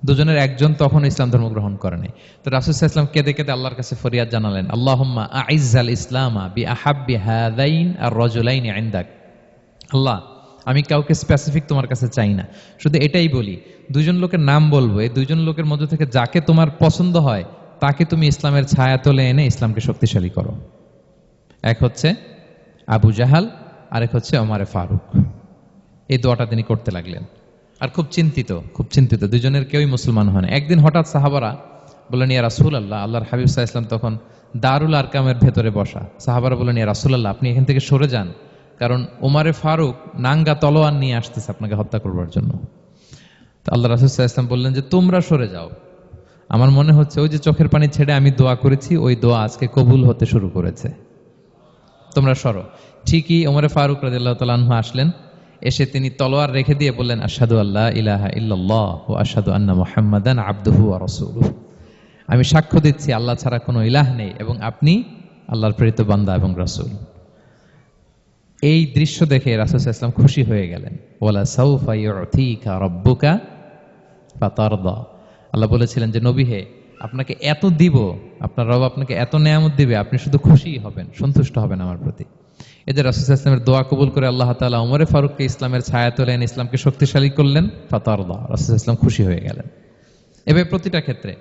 দুজনের একজন তখন ইসলাম ধর্ম গ্রহণ করেনি। তো রাসূল সাল্লাল্লাহু আলাইহি ওয়াসাল্লাম কেঁদে কেঁদে আল্লাহর কাছে ফরিয়াদ জানালেন, আল্লাহুম্মা আইজ্জাল ইসলামা বিআহাব্বি হাযাইন আর-রাজুলাইনি ইনদাক। আল্লাহ, আমি কাউকে স্পেসিফিক তোমার কাছে চাই না, শুধু এটাই বলি, দুইজন লোকের নাম বলবো, এই দুইজন লোকের মধ্য থেকে যাকে তোমার পছন্দ হয় তাকে তুমি ইসলামের ছায়াতলে এনে ইসলামকে শক্তিশালী করো। এক হচ্ছে আবু জাহাল, আরেক হচ্ছে ওমরে ফারুক। এই দোয়াটা তিনি করতে লাগলেন, আর খুব চিন্তিত, দুজনের কেউই মুসলমান হয় না। একদিন হঠাৎ সাহাবারা বললেন, ইয়া রাসূলুল্লাহ, আল্লাহর হাবিব সাল্লাল্লাহু আলাইহি ওয়াসাল্লাম তখন দারুল আরকামের ভেতরে বসা। সাহাবারা বললেন, ইয়া রাসূলুল্লাহ, আপনি এখান থেকে সরে যান, কারণ ওমরে ফারুক নাঙ্গা তলোয়ার নিয়ে আসতেছে আপনাকে হত্যা করবার জন্য। তো আল্লাহ রাসূল সাল্লাল্লাহু আলাইহি ওয়াসাল্লাম বললেন যে তোমরা সরে যাও, আমার মনে হচ্ছে ওই যে চোখের পানি ছেড়ে আমি দোয়া করেছি, ওই দোয়া আজকে কবুল হতে শুরু করেছে, তোমরা সরো। ঠিকই ওমরে ফারুক রাদিয়াল্লাহু তাআলা আনহু আসলেন, এসে তিনি তলোয়ার রেখে দিয়ে বললেন, আশহাদু আল্লা ইলাহা ইল্লাল্লাহ ওয়া আশহাদু আন্না মুহাম্মাদান আবদুহু ওয়া রাসূলুহু। আমি সাক্ষ্য দিচ্ছি আল্লাহ ছাড়া কোনো ইলাহ নেই এবং আপনি আল্লাহর প্রেরিত বান্দা এবং রাসূল। এই দৃশ্য দেখে রাসূল সাল্লাল্লাহু আলাইহি ওয়াসাল্লাম খুশি হয়ে গেলেন। ওয়ালা সাউফা ইউতিকা রাব্বুকা ফাতারদা। আল্লাহ বলেছিলেন যে নবী হে, আপনাকে এত দিব, আপনার রব আপনাকে এত নেয়ামত দিবে, আপনি শুধু খুশিই হবেন, সন্তুষ্ট হবেন আমার প্রতি। এদের রাসূল সাল্লাল্লাহু আলাইহি ওয়াসাল্লামের দোয়া কবুল করে আল্লাহ তাআলা ওমরে ফারুককে ইসলামের ছায়াতলে এনে ইসলামকে শক্তিশালী করলেন। ফাতারদা, রাসূল সাল্লাল্লাহু আলাইহি ওয়াসাল্লাম খুশি হয়ে গেলেন। এভাবে প্রতিটা ক্ষেত্রে।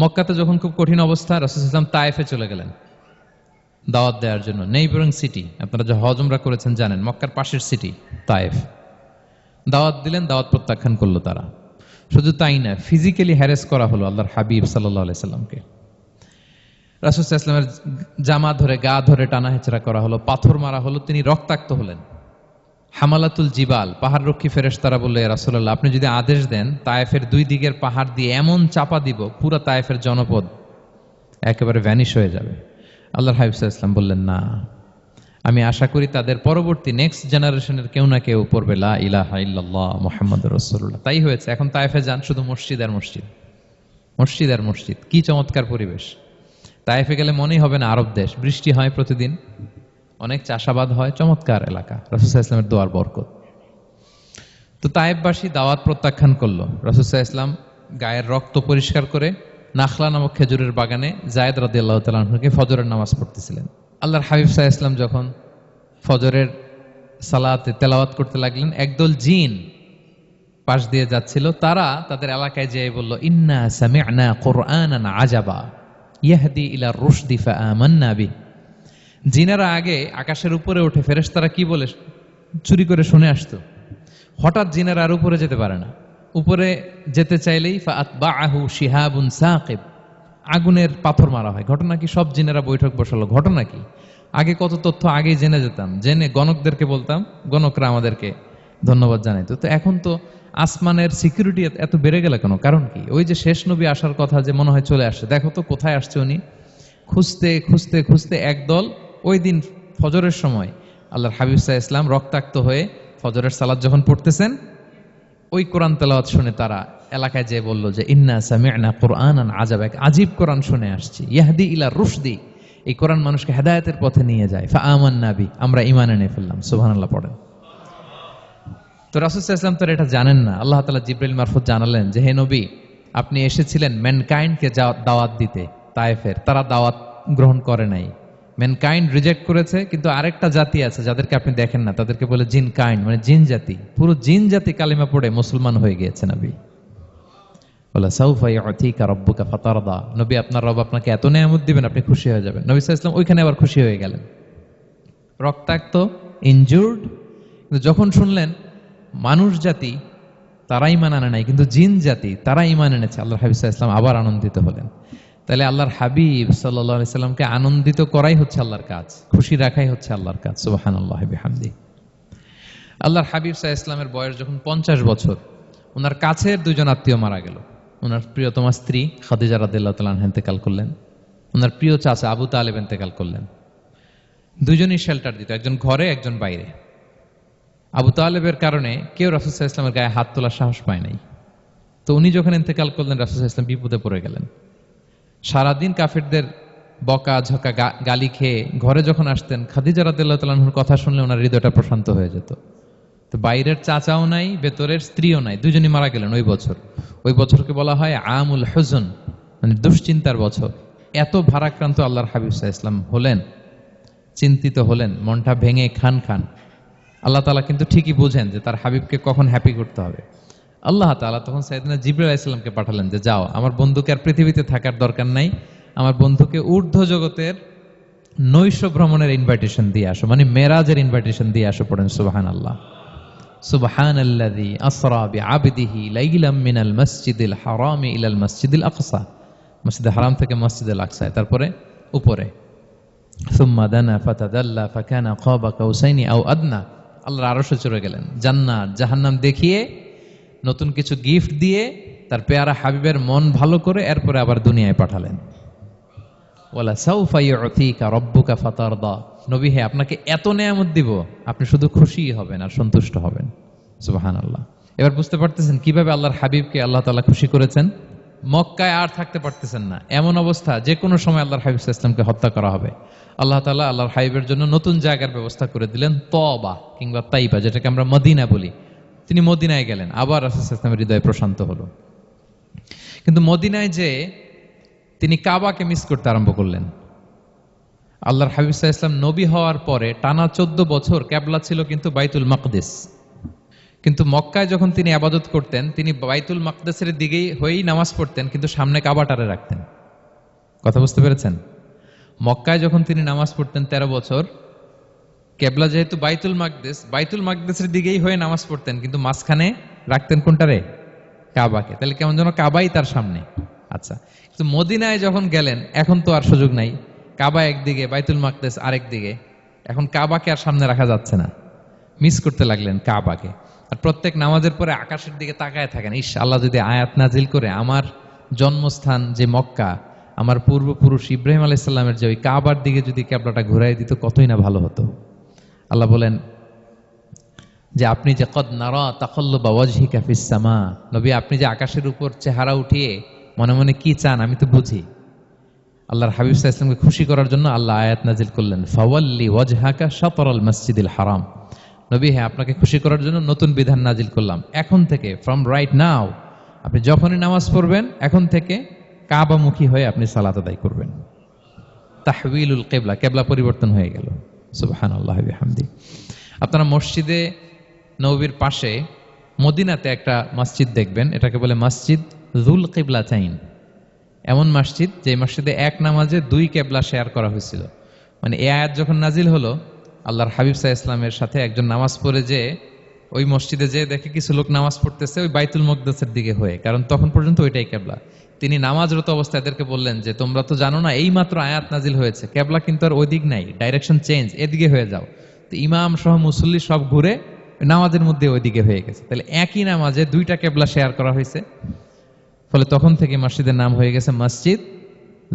মক্কাতে যখন খুব কঠিন অবস্থা, রাসূল সাল্লাল্লাহু আলাইহি ওয়াসাল্লাম তায়েফে চলে গেলেন দাওয়াত দেওয়ার জন্য। নেইবারিং সিটি, আপনারা যে হজ উমরা করেছেন জানেন, মক্কার পাশের সিটি তায়েফ। দাওয়াত দিলেন, দাওয়াত প্রত্যাখ্যান করলো তারা। শুধু তাই না, ফিজিক্যালি হ্যারেস করা হলো আল্লাহর হাবিব সাল্লাল্লাহু আলাইহি সাল্লামকে। রাসূল সাল্লাল্লাহু আলাইহি ওয়াসাল্লামের জামা ধরে, গা ধরে টানা হেচড়া করা হলো, পাথর মারা হলো, তিনি রক্তাক্ত হলেন। হামালাতুল জিবাল, পাহাড়রক্ষী ফেরেশতারা বলল, ইয়া রাসূলুল্লাহ, আপনি যদি আদেশ দেন তায়েফের দুই দিকের পাহাড় দিয়ে এমন চাপা দিব, পুরো তায়েফের জনপদ একেবারে ভ্যানিশ হয়ে যাবে। আল্লাহর হাবিব সাল্লাল্লাহু আলাইহি ওয়াসাল্লাম বললেন, না, আমি আশা করি তাদের পরবর্তী নেক্সট জেনারেশনের কেউ না কেউ পড়বে লা ইলাহা ইল্লাল্লাহ মুহাম্মাদুর রাসূলুল্লাহ। তাই হয়েছে। এখন তায়েফে যান, শুধু মসজিদ আর মসজিদ, মসজিদ আর মসজিদ। কি চমৎকার পরিবেশ! তায়েফে গেলে মনেই হবে না আরব দেশ। বৃষ্টি হয় প্রতিদিন, অনেক চাষাবাদ হয়, চমৎকার এলাকা, রাসূল সাল্লাল্লাহু আলাইহি ওয়াসাল্লামের দোয়ার বরকত। তো তায়েফবাসী দাওয়াত প্রত্যাখ্যান করলো। রাসূল সাল্লাল্লাহু আলাইহি ওয়াসাল্লাম গায়ের রক্ত পরিষ্কার করে নাখলা নামক খেজুরের বাগানে যায়েদ রাদিয়াল্লাহু তাআলা আনহুকে ফজরের নামাজ পড়তেছিলেন। আল্লাহর হাবিব সাল্লাল্লাহু আলাইহি ওয়াসাল্লাম যখন ফজরের সালাতে তেলাওয়াত করতে লাগলেন, একদল জিন পাশ দিয়ে যাচ্ছিল, তারা তাদের এলাকায় যেয়ে বলল, ইন্না সামি'না কুরআনান আজাবা ইয়াহদি ইলা রুশদি ফাআমান্না বি। জিনেরা আগে আকাশের উপরে উঠে ফেরেশতারা কি বলে চুরি করে শুনে আসতো। হঠাৎ জিনেরা আর উপরে যেতে পারে না, উপরে যেতে চাইলেই ফাআতবাআহু শিহাবুন সাকিব, আগুনের পাথর মারা হয়। ঘটনা কি? সব জিনেরা বৈঠক বসালো। ঘটনা কি? আগে কত তথ্য আগেই জেনে যেতাম, জেনে গণকদেরকে বলতাম, গণকরা আমাদেরকে ধন্যবাদ জানাইতো। তো এখন তো আসমানের সিকিউরিটি এত বেড়ে গেল কেন? কারণ কি? ওই যে শেষ নবী আসার কথা যে মনে হয় চলে আসছে, দেখো তো কোথায় আসছে উনি। খুঁজতে খুঁজতে খুঁজতে একদল ওই দিন ফজরের সময় আল্লাহর হাবিব সাল্লাল্লাহু আলাইহি ওয়াসাল্লাম রক্তাক্ত হয়ে ফজরের সালাত যখন পড়তেছেন, ওই কোরআন তেলাওয়াত শুনে তারা এলাকায় যেয়ে বলল যে ইন্না সামি'না কুরআনান আজাব, এক আজীব কোরআন শুনে আসছি, ইয়াহদি ইলা রুশদি, এই কোরআন মানুষকে হেদায়েতের পথে নিয়ে যায়। ফাআমান্না বি, আমরা ঈমান এনে ফেললাম। সুবহানাল্লাহ পড়েন। তো রাসূল সাল্লাল্লাহু আলাইহি ওয়াসাল্লাম তো এটা জানেন না। আল্লাহ তাআলা জিবরাইল মারফত জানালেন যে হে নবী, আপনি এসেছিলেন ম্যানকাইন্ডকে দাওয়াত দিতে তায়েফের, তারা দাওয়াত গ্রহণ করে নাই, ম্যানকাইন্ড রিজেক্ট করেছে। কিন্তু আরেকটা জাতি আছে যাদেরকে আপনি দেখেন না, তাদেরকে বলে জিন কাইন্ড, মানে জিন জাতি। পুরো জিন জাতি কালিমা পড়ে মুসলমান হয়ে গিয়েছে নবী। ওয়ালা সাউফা ইউতিকা রাব্বুকা ফাতারদা, নবী আপনার রব আপনাকে এত নেয়ামত দিবেন আপনি খুশি হয়ে যাবেন। নবী সাল্লাল্লাহু আলাইহি ওয়াসাল্লাম ওইখানে আবার খুশি হয়ে গেলেন, রক্তাক্ত, ইনজুর্ড। কিন্তু যখন শুনলেন মানুষ জাতি তারা ঈমান আনে নাই, কিন্তু জিন জাতি তারা ঈমান এনেছে, আল্লাহর হাবিব সাল্লাল্লাহু আলাইহি ওয়াসাল্লাম আবার আনন্দিত হলেন। তাহলে আল্লাহর হাবিব সাল্লাল্লাহু আলাইহি সাল্লামকে আনন্দিত করাই হচ্ছে আল্লাহর কাজ, খুশি রাখাই হচ্ছে আল্লাহর কাজ। সুবহানাল্লাহি বিহামদি। আল্লাহর হাবিব সাল্লাল্লাহু আলাইহি ওয়াসাল্লামের বয়স যখন 50 বছর, ওনার কাছের দুজন আত্মীয় মারা গেল। ওনার প্রিয়তমা স্ত্রী খাদিজা রাদিয়াল্লাহু তাআলা আনহা ইন্তেকাল করলেন, ওনার প্রিয় চাচা আবু তালেব ইন্তেকাল করলেন। দুজনই শেল্টার দিত, একজন ঘরে একজন বাইরে। আবু তালেবের কারণে কেউ রাসূল সাল্লাল্লাহু আলাইহি ওয়াসাল্লামের গায়ে হাত তোলার সাহস পায় নাই। তো উনি যখন ইন্তেকাল করলেন রাসূল সাল্লাল্লাহু আলাইহি ওয়াসাল্লাম বিপদে পড়ে গেলেন। সারাদিন কাফেরদের বকা ঝকা গালি খেয়ে ঘরে যখন আসতেন, খাদিজা রাদিয়াল্লাহু তাআলা আনহার কথা শুনলে ওনার হৃদয়টা প্রশান্ত হয়ে যেত। তো বাইরের চাচাও নাই, ভেতরের স্ত্রীও নাই, দুজনই মারা গেলেন ওই বছর। ওই বছরকে বলা হয় আমুল হুজন, মানে দুশ্চিন্তার বছর। এত ভারাক্রান্ত আল্লাহর হাবিব সাল্লাল্লাহু আলাইহি ওয়াসাল্লাম হলেন, চিন্তিত হলেন, মনটা ভেঙে খান খান। আল্লাহ তাআলা কিন্তু ঠিকই বুঝেন যে তার হাবিবকে কখন হ্যাপি করতে হবে। আল্লাহ তাআলা তখন সাইয়েদনা জিবরাইল আলাইহিস সালামকে পাঠালেন যে যাও, আমার বন্ধুকে আর পৃথিবীতে থাকার দরকার নাই, আমার বন্ধুকে ঊর্ধ্ব জগতের নৈশ ভ্রমণের ইনভাইটেশন দিয়ে আসো, মানে মেরাজের ইনভাইটেশন দিয়ে আসো। পড়েন সুবহানাল্লাহ। সুবহানাল্লাযী আসরা বিআবদিহি লাইলাম মিনাল মাসজিদিল হারামি ইলাল মাসজিদিল আকসা, মসজিদে হারাম থেকে মসজিদুল আকসা, তারপরে উপরে সুম্মা দানা ফাতাদাল্লা ফাকানা কাবা কাউসাইনি আও আদনা। আল্লাহর আরশে চড়ে গেলেন, জান্নাত জাহান্নাম দেখিয়ে, নতুন কিছু গিফট দিয়ে, তার পেয়ারা হাবিবের মন ভালো করে এরপরে আবার দুনিয়ায় পাঠালেন। ওয়ালা সাউফা ইউতিকা রাব্বুকা ফাতারদা, নবী হে আপনাকে এত নেয়ামত দিব আপনি শুধু খুশিই হবেন আর সন্তুষ্ট হবেন। সুবহানাল্লাহ। এবার বুঝতে পারতেছেন কিভাবে আল্লাহর হাবিবকে আল্লাহ তাআলা খুশি করেছেন। মক্কায় আর থাকতে পারতেছেন না, এমন অবস্থা যে কোনো সময় আল্লাহর হাবিব সাল্লাল্লাহু আলাইহি ওয়াসাল্লামকে হত্যা করা হবে। আল্লাহ তাআলা আল্লাহর হাবিবের জন্য নতুন জায়গার ব্যবস্থা করে দিলেন, তওবা কিংবা তাইবা, যেটাকে আমরা মদিনা বলি। তিনি মদিনায় গেলেন, আবার রাসূল সাল্লাল্লাহু আলাইহি ওয়াসাল্লামের হৃদয় প্রশান্ত হলো। কিন্তু মদিনায় যে তিনি কাবাকে মিস করতে আরম্ভ করলেন। আল্লাহর হাবিব সাল্লাল্লাহু আলাইহি ওয়াসাল্লাম নবী হওয়ার পরে টানা 14 বছর কিবলা ছিল কিন্তু বাইতুল মাকদিস। কিন্তু মক্কায় যখন তিনি ইবাদত করতেন, তিনি বাইতুল মাকদিসের দিকেই হয়েই নামাজ পড়তেন, কিন্তু সামনে কাবাটারে রাখতেন। কথা বুঝতে পেরেছেন? মক্কায় যখন তিনি নামাজ পড়তেন 13 বছর, কিবলা যেহেতু বাইতুল মাকদিসের দিকেই হয়ে নামাজ পড়তেন, কিন্তু মাঝখানে রাখতেন কোনটারে? কাবাকে। তাহলে কেমন যেন কাবাই তার সামনে। আচ্ছা, কিন্তু মদিনায় যখন গেলেন এখন তো আর সুযোগ নাই, কাবা একদিকে, বাইতুল মাকদিস আরেক দিকে, এখন কাবাকে আর সামনে রাখা যাচ্ছে না। মিস করতে লাগলেন কাবাকে। আর প্রত্যেক নামাজের পরে আকাশের দিকে তাকায় থাকেন, ইস আল্লাহ যদি আয়াত নাজিল করে আমার জন্মস্থান যে মক্কা, আমার পূর্বপুরুষ ইব্রাহিম আলাইহিস সালামের যে ওই কাবার দিকে যদি কিবলাটা ঘুরাই দিত কতই না ভালো হতো। আল্লাহ বলেন যে আপনি যে কদ নারা তাকাল্লুবা ওয়াজহিকা ফিস সামা, নবী আপনি যে আকাশের উপর চেহারা উঠিয়ে মনে মনে কি চান আমি তো বুঝি। আল্লাহর হাবিব সাল্লাল্লাহু আলাইহি ওয়াসাল্লামকে খুশি করার জন্য আল্লাহ আয়াত নাজিল করলেন, ফাওয়াল্লি ওয়াজহাকা শাতরাল মাসজিদিল হারাম। নবী হ্যাঁ, আপনাকে খুশি করার জন্য নতুন বিধান নাজিল করলাম। এখন থেকে, ফ্রম রাইট নাও, আপনি যখনই নামাজ পড়বেন এখন থেকে কাবামুখী হয়ে আপনি সালাত আদায় করবেন। তাহউইলুল কিবলা, কিবলা পরিবর্তন হয়ে গেল। সুবহানাল্লাহি ওয়া বিহামদি। আপনারা মসজিদে নববীর পাশে মদিনাতে একটা মসজিদ দেখবেন, এটাকে বলে মসজিদ যুল কিবলাতাইন। এমন মসজিদ যে মসজিদে এক নামাজে 2 কিবলা শেয়ার করা হয়েছিল। মানে এই আয়াত যখন নাজিল হলো, আল্লাহর হাবিব সাল্লাল্লাহু আলাইহি ওয়াসাল্লামের সাথে একজন নামাজ পড়ে যে ওই মসজিদে যে দেখে কিছু লোক নামাজ পড়তেছে ওই বাইতুল মাকদিসের দিকে হয়ে, কারণ তখন পর্যন্ত ওইটাই কিবলা। তিনি নামাজরত অবস্থায় এদেরকে বললেন যে তোমরা তো জানো না এই মাত্র আয়াত নাজিল হয়েছে, কিবলা কিন্তু আর ওই দিক নাই, ডাইরেকশন চেঞ্জ, এদিকে হয়ে যাও। তো ইমাম সহ মুসল্লি সব ঘুরে নামাজের মধ্যে ওইদিকে হয়ে গেছে। তাহলে একই নামাজে 2টা কিবলা শেয়ার করা হয়েছে, ফলে তখন থেকে মসজিদের নাম হয়ে গেছে মসজিদ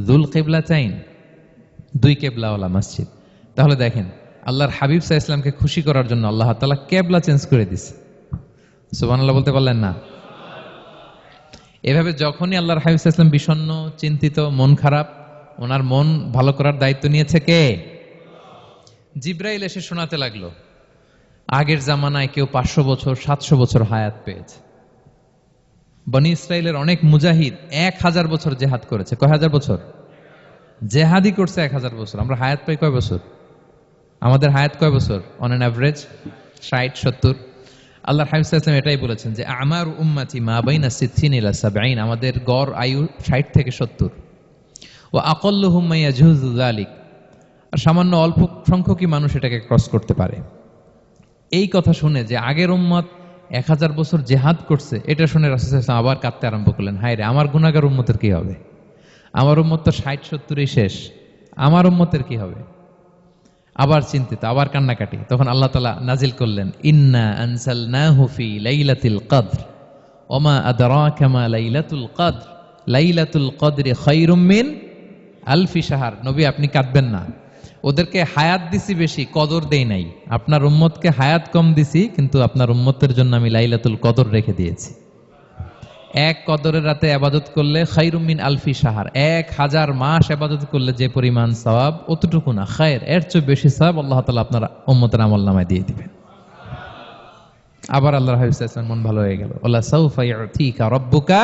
যুল কিবলাতাইন, 2 কিবলাওয়ালা মসজিদ। তাহলে দেখেন আল্লাহর হাবিব সাল্লাল্লাহু আলাইহি ওয়াসাল্লামকে খুশি করার জন্য আল্লাহ তাআলা কিবলা চেঞ্জ করে দিয়েছে। সুবহানাল্লাহ বলতে পারলেন না? এভাবে যখনই আল্লাহর হাবিব সাল্লাল্লাহু আলাইহি ওয়াসাল্লাম বিষণ্ণ, চিন্তিত, মন খারাপ, ওনার মন ভালো করার দায়িত্ব নিয়েছে কে? জিবরাইল এসে শোনাতে লাগলো আগের জামানায় কেউ 500 বছর 700 বছর হায়াত পেয়েছে। বনি ইসরাইলের অনেক মুজাহিদ 1000 বছর জেহাদ করেছে। কয় হাজার বছর? জেহাদি করছে 1000 বছর। আমরা হায়াত পাই কয় বছর? আমাদের হায়াত কয় বছর? On an average 60-70। আল্লাহর হাবিব সাল্লাল্লাহু আলাইহি ওয়াসাল্লাম এটাই বলেছেন যে আমার উম্মতি মা বাইনা সিত্তিন ইলা সাবঈন, আমাদের গড় আয়ু 60 থেকে 70। ওয়া আকাল্লুহুম মা ইয়াজুযু যালিক, আর সামান্য অল্প সংখ্যকই মানুষ এটাকে ক্রস করতে পারে। এই কথা শুনে যে আগের উম্মত 1000 বছর জিহাদ করছে, এটা শুনে রাসূল সাল্লাল্লাহু আলাইহি ওয়াসাল্লাম আবার কাঁদতে আরম্ভ করলেন, হায় রে আমার গুনাহগার উম্মতের কি হবে? আমার উম্মত তো 60-70ই শেষ, আমার উম্মতের কি হবে? আবার চিন্তিত, আবার কান্নাকাটি। তখন আল্লাহ তাআলা নাজিল করলেন, ইন্না আনসালনাহু ফি লাইলাতিল কদর ওমা আদরাকা মা লাইলাতুল কদর লাইলাতুল কদরি খায়রুম মিন আলফি শাহর। নবী আপনি কাঁদবেন না, ওদেরকে হায়াত দিছি বেশি, কদর দেই নাই। আপনার উম্মতকে হায়াত কম দিছি, কিন্তু আপনার উম্মতের জন্য আমি লাইলাতুল কদর রেখে দিয়েছি। এক কদরের রাতে ইবাদত করলে খায়রুম মিন আলফি শাহর, 1000 মাস ইবাদত করলে যে পরিমাণ সওয়াব, অতটুকু না, খায়ের এর চেয়ে বেশি সওয়াব আল্লাহ তাআলা আপনার উম্মতের আমলনামায় দিয়ে দিবেন। আবার আল্লাহর হাবিব সাল্লাল্লাহু আলাইহি ওয়াসাল্লাম মন ভালো হয়ে গেল। ওয়ালা সাউফা ইউতিকা রাব্বুকা,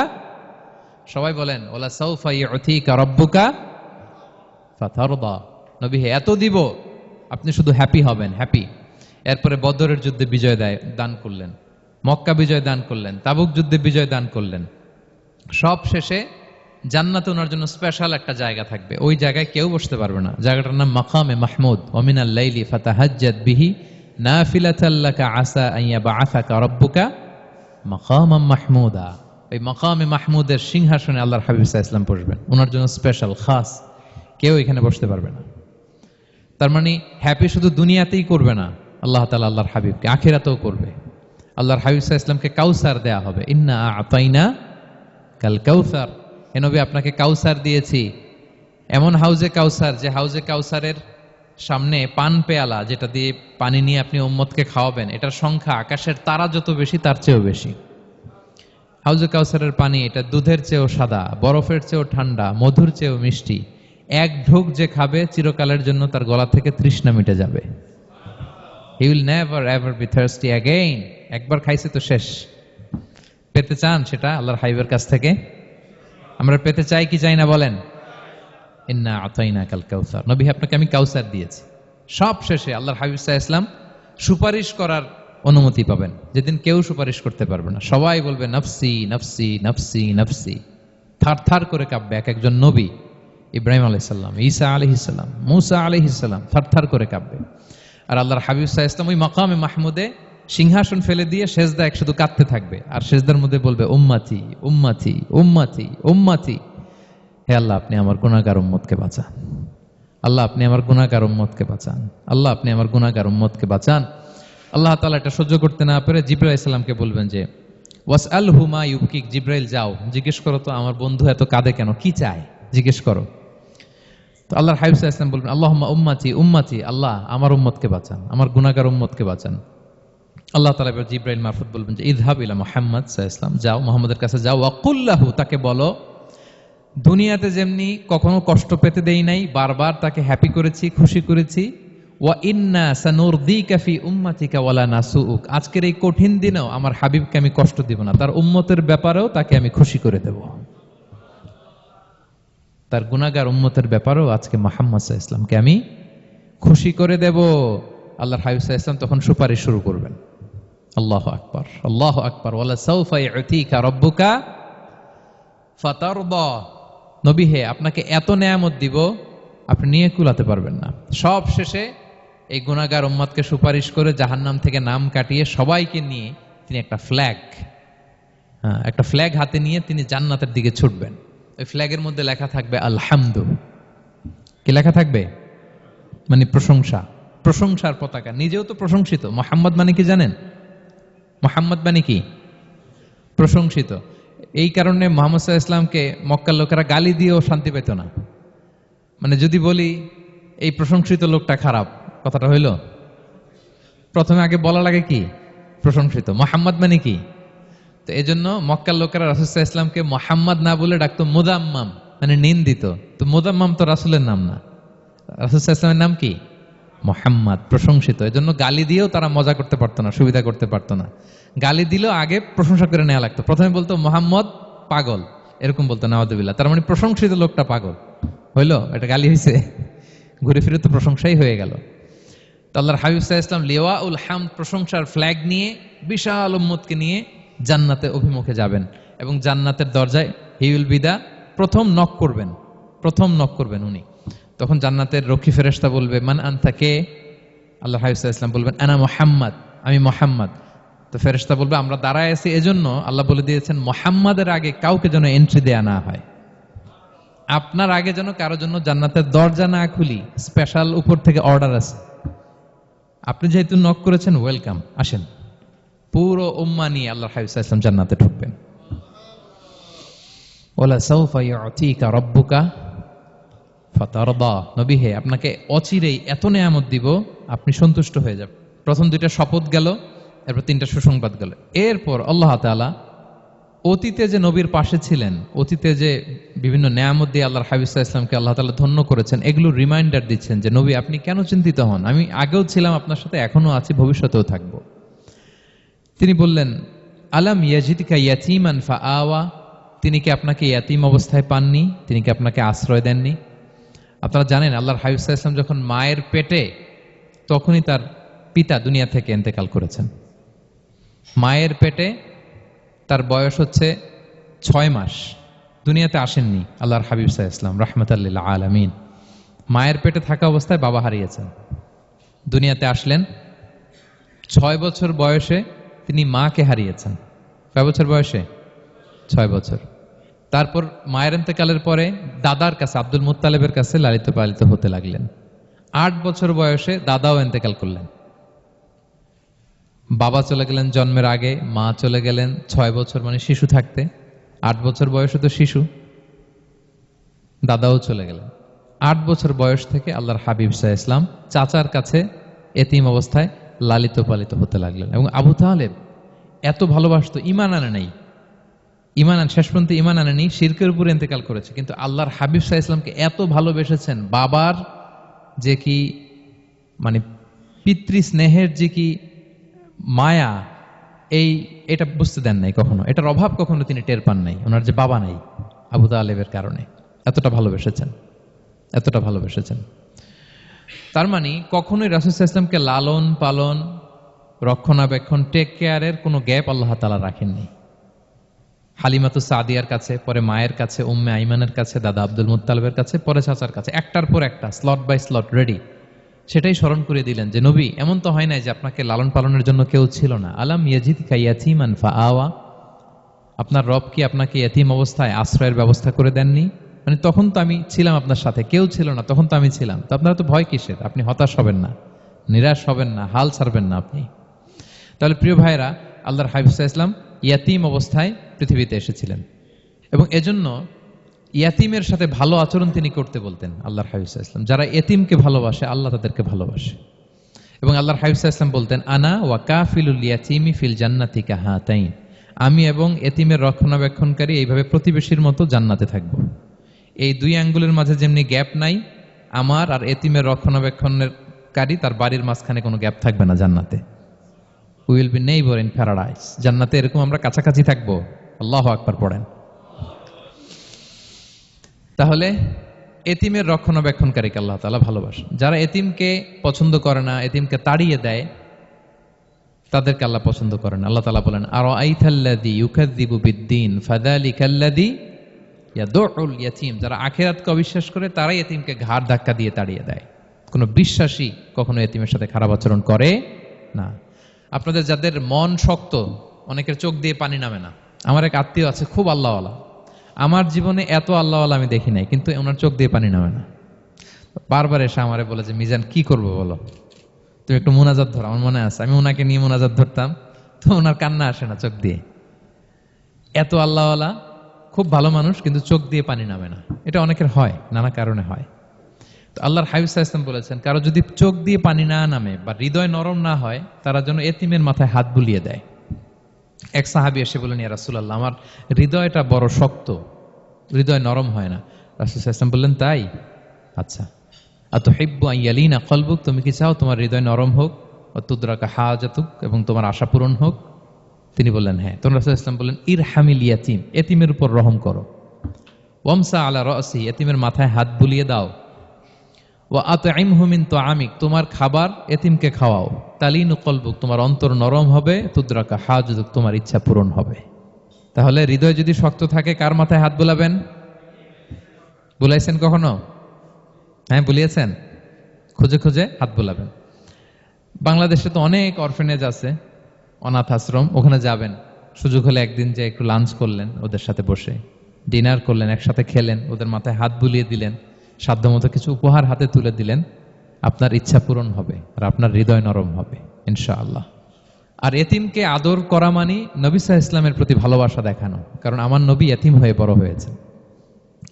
সবাই বলেন ওয়ালা সাউফা ইউতিকা রাব্বুকা ফাতারদা। নবী হে এত দিব, আপনি শুধু হ্যাপি হবেন, হ্যাপি। এরপরে বদরের যুদ্ধে বিজয় দান করলেন, মক্কা বিজয় দান করলেন, তাবুক যুদ্ধে বিজয় দান করলেন। সব শেষে জান্নাতে ওনার জন্য স্পেশাল একটা জায়গা থাকবে, ওই জায়গায় কেউ বসতে পারবে না। জায়গাটার নাম মাকামে মাহমুদ। ওয়া মিনাল লাইলি ফাতাহাজ্জাদ বিহি নাফিলাতাল লাকা আসা আন ইয়াবআসাকা রাব্বুকা মাকামাম মাহমুদা। এই মাকামে মাহমুদের সিংহাসনে আল্লাহর হাবিব সাল্লাল্লাহু আলাইহি ওয়াসাল্লাম বসবেন, ওনার জন্য স্পেশাল, খাস, কেউ এখানে বসতে পারবে না। তার মানে হ্যাপি শুধু দুনিয়াতেই করবে না আল্লাহ তাআলা, আল্লাহর হাবিবকে আখিরাতেও করবে। আল্লাহর হাবিব সাল্লাল্লাহু আলাইহি ওয়াসাল্লামকে কাউসার দেয়া হবে, ইন্না আতাইনা কাল কাউসার। হে নবী আপনাকে কাউসার দিয়েছি, এমন হাউজে কাউসার যে হাউজে কাউসারের সামনে পান পেয়ালা, যেটা দিয়ে পানি নিয়ে আপনি উম্মতকে খাওয়াবেন, এটার সংখ্যা আকাশের তারা যত বেশি তার চেয়েও বেশি। হাউজে কাউসারের পানি এটা দুধের চেয়েও সাদা, বরফের চেয়েও ঠান্ডা, মধুর চেয়েও মিষ্টি। এক ঢোক যে খাবে চিরকালের জন্য তার গলা থেকে তৃষ্ণা মিটে যাবে। He will never ever be thirsty again. একবার খাইছে তো শেষ। পেতে চান সেটা আল্লাহর হাবিবের কাছ থেকে? আমরা পেতে চাই কি চাই না বলেন? ইন্না আতাইনাকাল কাউসার। নবী আপনাকে আমি কাউসার দিয়েছি। সব শেষে আল্লাহর হাবিব সাল্লাল্লাহু আলাইহি ওয়াসাল্লাম সুপারিশ করার অনুমতি পাবেন, যেদিন কেউ সুপারিশ করতে পারবে না। সবাই বলবে নফসি নফসি নফসি নফসি, থার থার করে কাঁপবে। এক একজন নবী, ইব্রাহিম আলাইহিস সালাম, ঈসা আলাইহিস সালাম, মূসা আলাইহিস সালাম, থার থার করে কাঁপবে। আর আল্লাহর হাবিব সাল্লাল্লাহু আলাইহি ওয়াসাল্লাম ওই মাকামে মাহমুদে সিংহাসন ফেলে দিয়ে সেজদায় শুধু কাঁদতে থাকবে, আর সেজদার মধ্যে বলবে উম্মতি উম্মতি উম্মতি উম্মতি। হে আল্লাহ আপনি আমার গুনাহগার উম্মতকে বাঁচান, আল্লাহ আপনি আমার গুনাহগার উম্মতকে বাঁচান, আল্লাহ আপনি আমার গুনাহগার উম্মতকে বাঁচান। আল্লাহ তাআলা এটা সহ্য করতে না পেরে জিবরাইল আলাইহিস সালামকে বলবেন যে ওয়াসআলহু মা ইউবকিক, জিবরাইল যাও জিজ্ঞেস করো তো আমার বন্ধু এত কাঁদে কেন, কি চায় জিজ্ঞেস করো। তো আল্লাহর হাবিব সাল্লাল্লাহু আলাইহি ওয়াসাল্লাম বলবেন আল্লাহুম্মা উম্মতি উম্মতি, আল্লাহ আমার উম্মতকে বাঁচান, আমার গুনাহগার উম্মতকে বাঁচান। আল্লাহ তাআলা এবার জিবরাইল মারফত বলবেন যে ইযহাব ইলা মুহাম্মদ সাল্লাল্লাহু আলাইহি ওয়াসাল্লাম, যাও মুহাম্মদের কাছে যাও, ওয়াকুল লাহু, তাকে বলো দুনিয়াতে যেমনি কখনো কষ্ট পেতে দেই নাই, বারবার তাকে হ্যাপি করেছি, খুশি করেছি। ওয়া ইন্না সানুরদিকা ফি উম্মাতিকা ওয়ালা নাসুউক, আজকের এই কঠিন দিনেও আমার হাবিবকে আমি কষ্ট দিব না, তার উম্মতের ব্যাপারেও তাকে আমি খুশি করে দেব, তার গুনাহগার উম্মতের ব্যাপারেও আজকে মুহাম্মদ সাল্লাল্লাহু আলাইহি ওয়াসাল্লামকে আমি খুশি করে দেব। আল্লাহর হাবিব সাল্লাল্লাহু আলাইহি ওয়াসাল্লাম তখন সুপারিশ শুরু করবেন। আল্লাহু আকবার, আল্লাহু আকবার। ওয়ালা সাউফা ইউতিকা রাব্বুকা ফাতারদা। নবী হে আপনাকে এত নেয়ামত দিব আপনি নিয়ে কুলাতে পারবেন না। সব শেষে এই গুনাহগার উম্মতকে সুপারিশ করে জাহান্নাম থেকে নাম কাটিয়ে সবাইকে নিয়ে তিনি একটা ফ্ল্যাগ হাতে নিয়ে তিনি জান্নাতের দিকে ছুটবেন। ওই ফ্ল্যাগের মধ্যে লেখা থাকবে আলহামদু। কি লেখা থাকবে? মানে প্রশংসা, প্রশংসার পতাকা। নিজেও তো প্রশংসিত। মুহাম্মদ মানে কি জানেন? মুহাম্মদ মানে কি? প্রশংসিত। এই কারণে মুহাম্মদ সাল্লাল্লাহু আলাইহি ওয়াসাল্লামকে মক্কার লোকেরা গালি দিয়েও শান্তি পেত না। মানে যদি বলি এই প্রশংসিত লোকটা খারাপ, কথাটা হইল? প্রথমে আগে বলা লাগে কি? প্রশংসিত। মুহাম্মদ মানে কি? তো এজন্য মক্কার লোকেরা রাসূল সাল্লাল্লাহু আলাইহি ওয়াসাল্লামকে মুহাম্মদ না বলে ডাকতো মুদাম্মাম, মানে নিন্দিত। তো মুদাম্মাম তো রাসূলের নাম না, রাসূল সাল্লাল্লাহু আলাইহি ওয়াসাল্লামের নাম কি? মুহাম্মদ, প্রশংসিত। এজন্য গালি দিয়েও তারা মজা করতে পারতো না, সুবিধা করতে পারতো না। গালি দিলেও আগে প্রশংসা করে নেওয়া লাগতো। প্রথমে বলতো মুহাম্মদ পাগল, এরকম বলতো নাউযুবিল্লাহ। তার মানে প্রশংসিত লোকটা পাগল হইলো, এটা গালি হয়েছে? ঘুরে ফিরে তো প্রশংসাই হয়ে গেল। তো আল্লাহর হাবিব সাল্লাল্লাহু আলাইহি ওয়াসাল্লাম লিওয়াউল হামদ, প্রশংসার ফ্ল্যাগ নিয়ে বিশাল উম্মতকে নিয়ে জান্নাতে অভিমুখে যাবেন এবং জান্নাতের দরজায় হি উইল বি দা প্রথম নক করবেন উনি। তখন জান্নাতের রক্ষী ফেরেশতা বলবে মান আনতা, কে? আল্লাহর হাবিব সাল্লাল্লাহু আলাইহি ওয়াসাল্লাম বলবেন আনা মুহাম্মদ, আমি মুহাম্মদ। তো ফেরেশতা বলবে আমরা দাঁড়ায় আছি এজন্য আল্লাহ বলে দিয়েছেন মুহাম্মাদের আগে কাউকে যেন এন্ট্রি দেয়া না হয়, আপনার আগে যেন কারো জন্য জান্নাতের দরজা না খুলি, স্পেশাল উপর থেকে অর্ডার আছে। আপনি যেহেতু নক করেছেন, ওয়েলকাম, আসেন। পুরো উম্মাহ নিয়ে আল্লাহর হাবিব সাল্লাল্লাহু আলাইহি ওয়াসাল্লাম জান্নাতে ঢুকবেন। ওয়ালা সাউফা ইউতিকা রাব্বুকা ফাতারদা, নবী হে আপনাকে অচিরেই এত নেয়ামত দিব আপনি সন্তুষ্ট হয়ে যাবেন। প্রথম দুইটা শপথ গেল, এরপর তিনটা সুসংবাদ গেল। এরপর আল্লাহ তাআলা অতীতে যে নবীর পাশে ছিলেন, অতীতে যে বিভিন্ন নেয়ামত দিয়ে আল্লাহর হাবিব সাল্লাল্লাহু আলাইহি ওয়াসাল্লামকে আল্লাহ তাআলা ধন্য করেছেন, এগুলো রিমাইন্ডার দিচ্ছেন যে নবী আপনি কেন চিন্তিত হন, আমি আগেও ছিলাম আপনার সাথে, এখনো আছি, ভবিষ্যতেও থাকব। তিনি বললেন আলাম ইয়াজিদকা ইয়াতীমান ফাআওয়া, তিনি কি আপনাকে ইয়াতীম অবস্থায় পাননি, তিনি কি আপনাকে আশ্রয় দেননি? আপনারা জানেন আল্লাহর হাবিব সাল্লাল্লাহু আলাইহি ওয়াসাল্লাম যখন মায়ের পেটে, তখনই তার পিতা দুনিয়া থেকে ইন্তেকাল করেছেন। মায়ের পেটে তার বয়স হচ্ছে 6 মাস, দুনিয়াতে আসেননি আল্লাহর হাবিব সাল্লাল্লাহু আলাইহি ওয়াসাল্লাম রাহমাতাল লিল আলামিন। মায়ের পেটে থাকা অবস্থায় বাবা হারিয়েছেন, দুনিয়াতে আসলেন 6 বছর বয়সে, তিনি মাকে হারিয়েছেন। কয় বছর বয়সে? 6 বছর। তারপর মায়ের ইন্তেকালের পরে দাদার কাছে, আব্দুল মুত্তালিবের কাছে লালিত পালিত হতে লাগলেন। 8 বছর বয়সে দাদাও ইন্তেকাল করলেন। বাবা চলে গেলেন জন্মের আগে, মা চলে গেলেন 6 বছর মানে শিশু থাকতে। 8 বছর বয়সে তো শিশু, দাদাও চলে গেলেন। 8 বছর বয়স থেকে আল্লাহর হাবিব সাল্লাল্লাহু আলাইহি ওয়াসাল্লাম চাচার কাছে এতিম অবস্থায় লালিত পালিত হতে লাগলেন। এবং আবু তালেব এত ভালোবাসতো, ইমান আনে নাই, শেষ পর্যন্ত ইমান আনেনি, শিরকের উপরে ইন্তেকাল করেছে, কিন্তু আল্লাহর হাবিব সাল্লাল্লাহু আলাইহি ওয়াসাল্লামকে এত ভালোবেসেছেন, বাবার যে কি মানে পিতৃ স্নেহের যে কি মায়া, এটা বুঝতে দেন নাই কখনো, এটার অভাব কখনো তিনি টের পান নাই, ওনার যে বাবা নাই আবু তালেবের কারণে। এতটা ভালোবেসেছেন। তার মানে কখনোই রাসূল সাল্লাল্লাহু আলাইহি ওয়াসাল্লামকে লালন পালন, রক্ষণাবেক্ষণ, টেক কেয়ারের কোনো গ্যাপ আল্লাহ তাআলা রাখেননি। হালিমাতু সাদিয়ার কাছে, পরে মায়ের কাছে, উম্মে আইমানের কাছে, দাদা আব্দুল মুত্তালিবের কাছে, পরে চাচার কাছে, একটার পর একটা স্লট বাই স্লট রেডি। সেটাই স্মরণ করে দিলেন যে নবী এমন তো হয় নাই যে আপনাকে লালন পালনের জন্য কেউ ছিল না। আলাম ইয়াজিদকা ইয়াতীমান ফাআওয়া, আপনার রব কি আপনাকে ইয়াতীম অবস্থায় আশ্রয়ের ব্যবস্থা করে দেননি? মানে তখন তো আমি ছিলাম আপনার সাথে, কেউ ছিল না, তখন তো আমি ছিলাম। তো আপনারা তো ভয় কিসের? আপনি হতাশ হবেন না, নিরাশ হবেন না, হাল ছাড়বেন না আপনি। তাহলে প্রিয় ভাইরা, আল্লাহর হাবিব সাল্লাল্লাহু আলাইহি ওয়াসাল্লাম ইয়াতীম অবস্থায় পৃথিবীতে এসেছিলেন এবং এজন্য ইয়াতীমের সাথে ভালো আচরণ তিনি করতে বলতেন আল্লাহর হাবিব সাল্লাল্লাহু আলাইহি ওয়াসাল্লাম। যারা এতিমকে ভালোবাসে আল্লাহ তাদেরকে ভালোবাসে। এবং আল্লাহর হাবিব সাল্লাল্লাহু আলাইহি ওয়াসাল্লাম বলতেন আনা ওয়া কাফিলুল ইয়াতীমি ফিল জান্নাতি কাহাতাইন, আমি এবং এতিমের রক্ষণাবেক্ষণকারী এইভাবে প্রতিবেশীর মতো জান্নাতে থাকব। এই দুই আঙ্গুলের মাঝে যেমনি গ্যাপ নাই, আমার আর এতিমের রক্ষণাবেক্ষণকারী তার বাড়ির মাঝখানে কোনো গ্যাপ থাকবে না জান্নাতে। We will be neighbour in paradise, জান্নাতে এরকম আমরা কাছাকাছি থাকবো। আল্লাহু আকবার পড়েন। তাহলে এতিমের রক্ষণাবেক্ষণকারীকে আল্লাহ তাআলা ভালোবাসেন। যারা এতিমকে পছন্দ করে না, এতিমকে তাড়িয়ে দেয়, তাদেরকে আল্লাহ পছন্দ করেন। আল্লাহ তাআলা বলেন আরাআইতাল্লাযী ইউকাযযিবু বিদ্দীন ফাযালিকাল্লাযী ইয়াদুউল ইয়াতীম, যারা আখিরাতকে অবিশ্বাস করে তারাই এতিমকে ঘাড় ধাক্কা দিয়ে তাড়িয়ে দেয়। কোনো বিশ্বাসী কখনো এতিমের সাথে খারাপ আচরণ করে না। আপনাদের যাদের মন শক্ত, অনেকের চোখ দিয়ে পানি নামে না। আমার এক আত্মীয় আছে, খুব আল্লাহওয়ালা, আমার জীবনে এত আল্লাহওয়ালা আমি দেখি নাই, কিন্তু ওনার চোখ দিয়ে পানি নামে না। বারবার এসে আমারে বলে যে মিজান কি করবো বলো, তুমি একটু মোনাজাত ধরো। আমার মনে আছে আমি ওনাকে নিয়ে মোনাজাত ধরতাম, তো ওনার কান্না আসে না চোখ দিয়ে। এত আল্লাহওয়ালা, খুব ভালো মানুষ, কিন্তু চোখ দিয়ে পানি নামে না। এটা অনেকের হয়, নানা কারণে হয়। তো আল্লাহর হাবিব সাল্লাল্লাহু আলাইহি ওয়াসাল্লাম বলেছেন কারো যদি চোখ দিয়ে পানি না নামে বা হৃদয় নরম না হয়, তারা যেন এতিমের মাথায় হাত বুলিয়ে দেয়। এক সাহাবী এসে বলেন ইয়া রাসূলুল্লাহ, আমার হৃদয়টা বড় শক্ত, হৃদয় নরম হয় না। রাসূল সাল্লাল্লাহু আলাইহি ওয়াসাল্লাম বললেন তাই? আচ্ছা, আতুহিব্বু আন ইয়ালিনা কলবুক, তুমি কি চাও তোমার হৃদয় নরম হোক, ওয়া তুদরাকা হাজাতুক, এবং তোমার আশা পূরণ হোক? তিনি বললেন হ্যাঁ। তখন রাসূল সাল্লাল্লাহু আলাইহি ওয়াসাল্লাম বললেন ইরহামিল ইয়াতীম, এতিমের উপর রহম করো। ওয়ামসা আলা রাসি, এতিমের মাথায় হাত বুলিয়ে দাও। ওয়া আতইমহু মিন তুআমিক, তোমার খাবার এতিমকে খাওয়াও। তালিনু কলবুক, তোমার অন্তর নরম হবে। তুদরাকা হাজুতুক, তোমার ইচ্ছা পূরণ হবে। তাহলে হৃদয় যদি শক্ত থাকে কার মাথায় হাত বুলাবেন? বুলাইছেন কখনো? হ্যাঁ, বুলিয়েছেন? খুঁজে খুঁজে হাত বুলাবেন। বাংলাদেশে তো অনেক অরফেনেজ আছে, অনাথ আশ্রম, ওখানে যাবেন। সুযোগ হলে একদিন যে একটু লাঞ্চ করলেন ওদের সাথে বসে, ডিনার করলেন, একসাথে খেলেন, ওদের মাথায় হাত বুলিয়ে দিলেন, সাধ্যমতো কিছু উপহার হাতে তুলে দিলেন, আপনার ইচ্ছা পূরণ হবে আর আপনার হৃদয় নরম হবে ইনশাআল্লাহ। আর এতিমকে আদর করা মানে নবী সাল্লাল্লাহু আলাইহি ইসলামের প্রতি ভালোবাসা দেখানো। কারণ আমার নবী এতিম হয়ে বড় হয়েছে।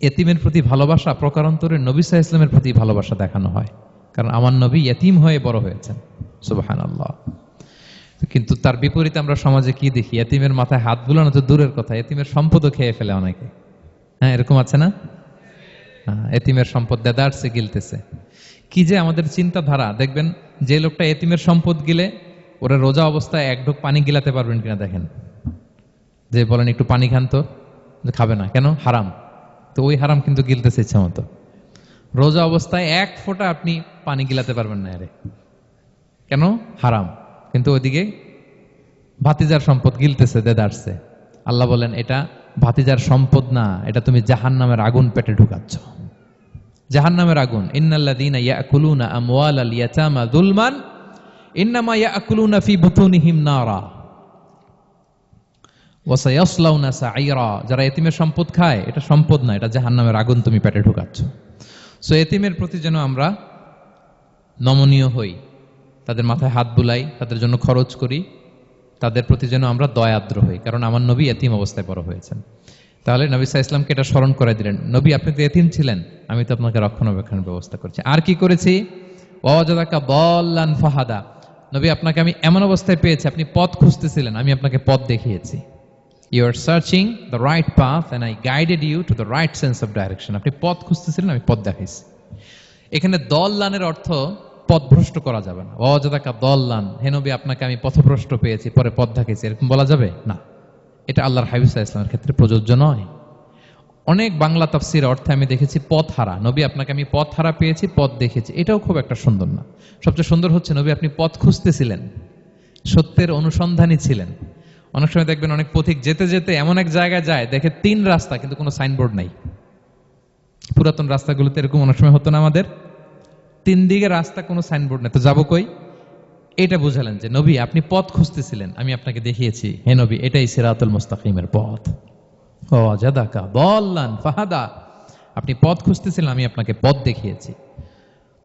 এতিমের প্রতি ভালোবাসা প্রকারান্তরে নবী সাল্লাল্লাহু আলাইহি ইসলামের প্রতি ভালোবাসা দেখানো হয়, কারণ আমার নবী এতিম হয়ে বড় হয়েছেন। সুবহানাল্লাহ। কিন্তু তার বিপরীতে আমরা সমাজে কি দেখি? এতিমের মাথায় হাত বুলানো তো দূরের কথা, এতিমের সম্পদও খেয়ে ফেলে অনেকে। হ্যাঁ, এরকম আছে না? এতিমের সম্পদ দেদারসে গিলতেছে। কি যে আমাদের চিন্তাধারা! দেখবেন যে লোকটা এতিমের সম্পদ গিলে, ওরা রোজা অবস্থায় এক ঢোক পানি গিলাতে পারবেন কিনা দেখেন। যে বলেন একটু পানি খান তো, খাবে না কেন? হারাম। তো ওই হারাম কিন্তু গিলতেছে ইচ্ছা মতো। রোজা অবস্থায় এক ফোঁটা আপনি পানি গিলাতে পারবেন না, আরে কেন? হারাম। কিন্তু ওইদিকে ভাতিজার সম্পদ গিলতেছে দেদারসে। আল্লাহ বলেন এটা ভাতিজার সম্পদ না, এটা তুমি জাহান্নামের আগুন পেটে ঢুকাচ্ছ। জাহান্নামের আগুন। ইন্নাল্লাযীনা ইয়াকুলুনা আমওয়ালাল ইয়াতামা যুলমান ইন্নামা ইয়াকুলুনা ফি বুতুনিহিম নারা ওয়া সায়াসলাউনা সাঈরা। যারা এতিমের সম্পদ খায়, এটা সম্পদ না, এটা জাহান্নামের আগুন তুমি পেটে ঢুকাচ্ছ। সো এতিমের প্রতি যেন আমরা নমনীয় হই, তাদের মাথায় হাত বুলাই, তাদের জন্য খরচ করি, তাদের প্রতি যেন আমরা দয়াদ্র হই, কারণ আমার নবী এতিম অবস্থায় বড় হয়েছেন। তাহলে নবী সাল্লাল্লাহু আলাইহি ইসলামকে এটা স্মরণ করে দিলেন, নবী আপনি তো এতিম ছিলেন, আমি তো আপনাকে রক্ষণাবেক্ষণের ব্যবস্থা করছি। আর কি করেছি? ওয়াজাদাকা দাল্লান ফাহাদা, নবী আপনাকে আমি এমন অবস্থায় পেয়েছি, আপনি পথ খুঁজতেছিলেন, আমি আপনাকে পথ দেখিয়েছি। You are searching the right path and I guided you to the right sense of direction. আপনি পথ খুঁজতেছিলেন, আমি পথ দেখাইছি। এখানে দল্লানের অর্থ পথভ্রষ্ট করা যাবে না। ওয়াজাদাকা দাল্লান, হে নবী আপনাকে আমি পথভ্রষ্ট পেয়েছি, পরে পথ দেখাইছি, এরকম বলা যাবে না। এটা আল্লাহর হাবিব সাল্লাল্লাহু আলাইহি ওয়াসাল্লামের ক্ষেত্রে প্রযোজ্য নয়। অনেক বাংলা তাফসীর অর্থে আমি দেখেছি পথ হারা, নবী আপনাকে আমি পথ হারা পেয়েছি, পথ দেখেছি, এটাও খুব একটা সুন্দর না। সবচেয়ে সুন্দর হচ্ছে নবী আপনি পথ খুঁজতেছিলেন, সত্যের অনুসন্ধানী ছিলেন। অনেক সময় দেখবেন অনেক পথিক যেতে যেতে এমন এক জায়গায় যায়, দেখে 3 রাস্তা কিন্তু কোনো সাইনবোর্ড নাই। পুরাতন রাস্তাগুলোতে এরকম অনেক সময় হতো না আমাদের, 3 দিকে রাস্তা, কোনো সাইনবোর্ড নেই, তো যাবো কই? এটা বুঝালেন যে নবী আপনি পথ খুঁজতেছিলেন, আমি আপনাকে দেখিয়েছি, হে নবী এটাই সিরাতুল মুস্তাকিমের পথ। ওয়াজাদাকা দাল্লান ফাহাদা, আপনি পথ খুঁজতেছিলেন, আমি আপনাকে পথ দেখিয়েছি।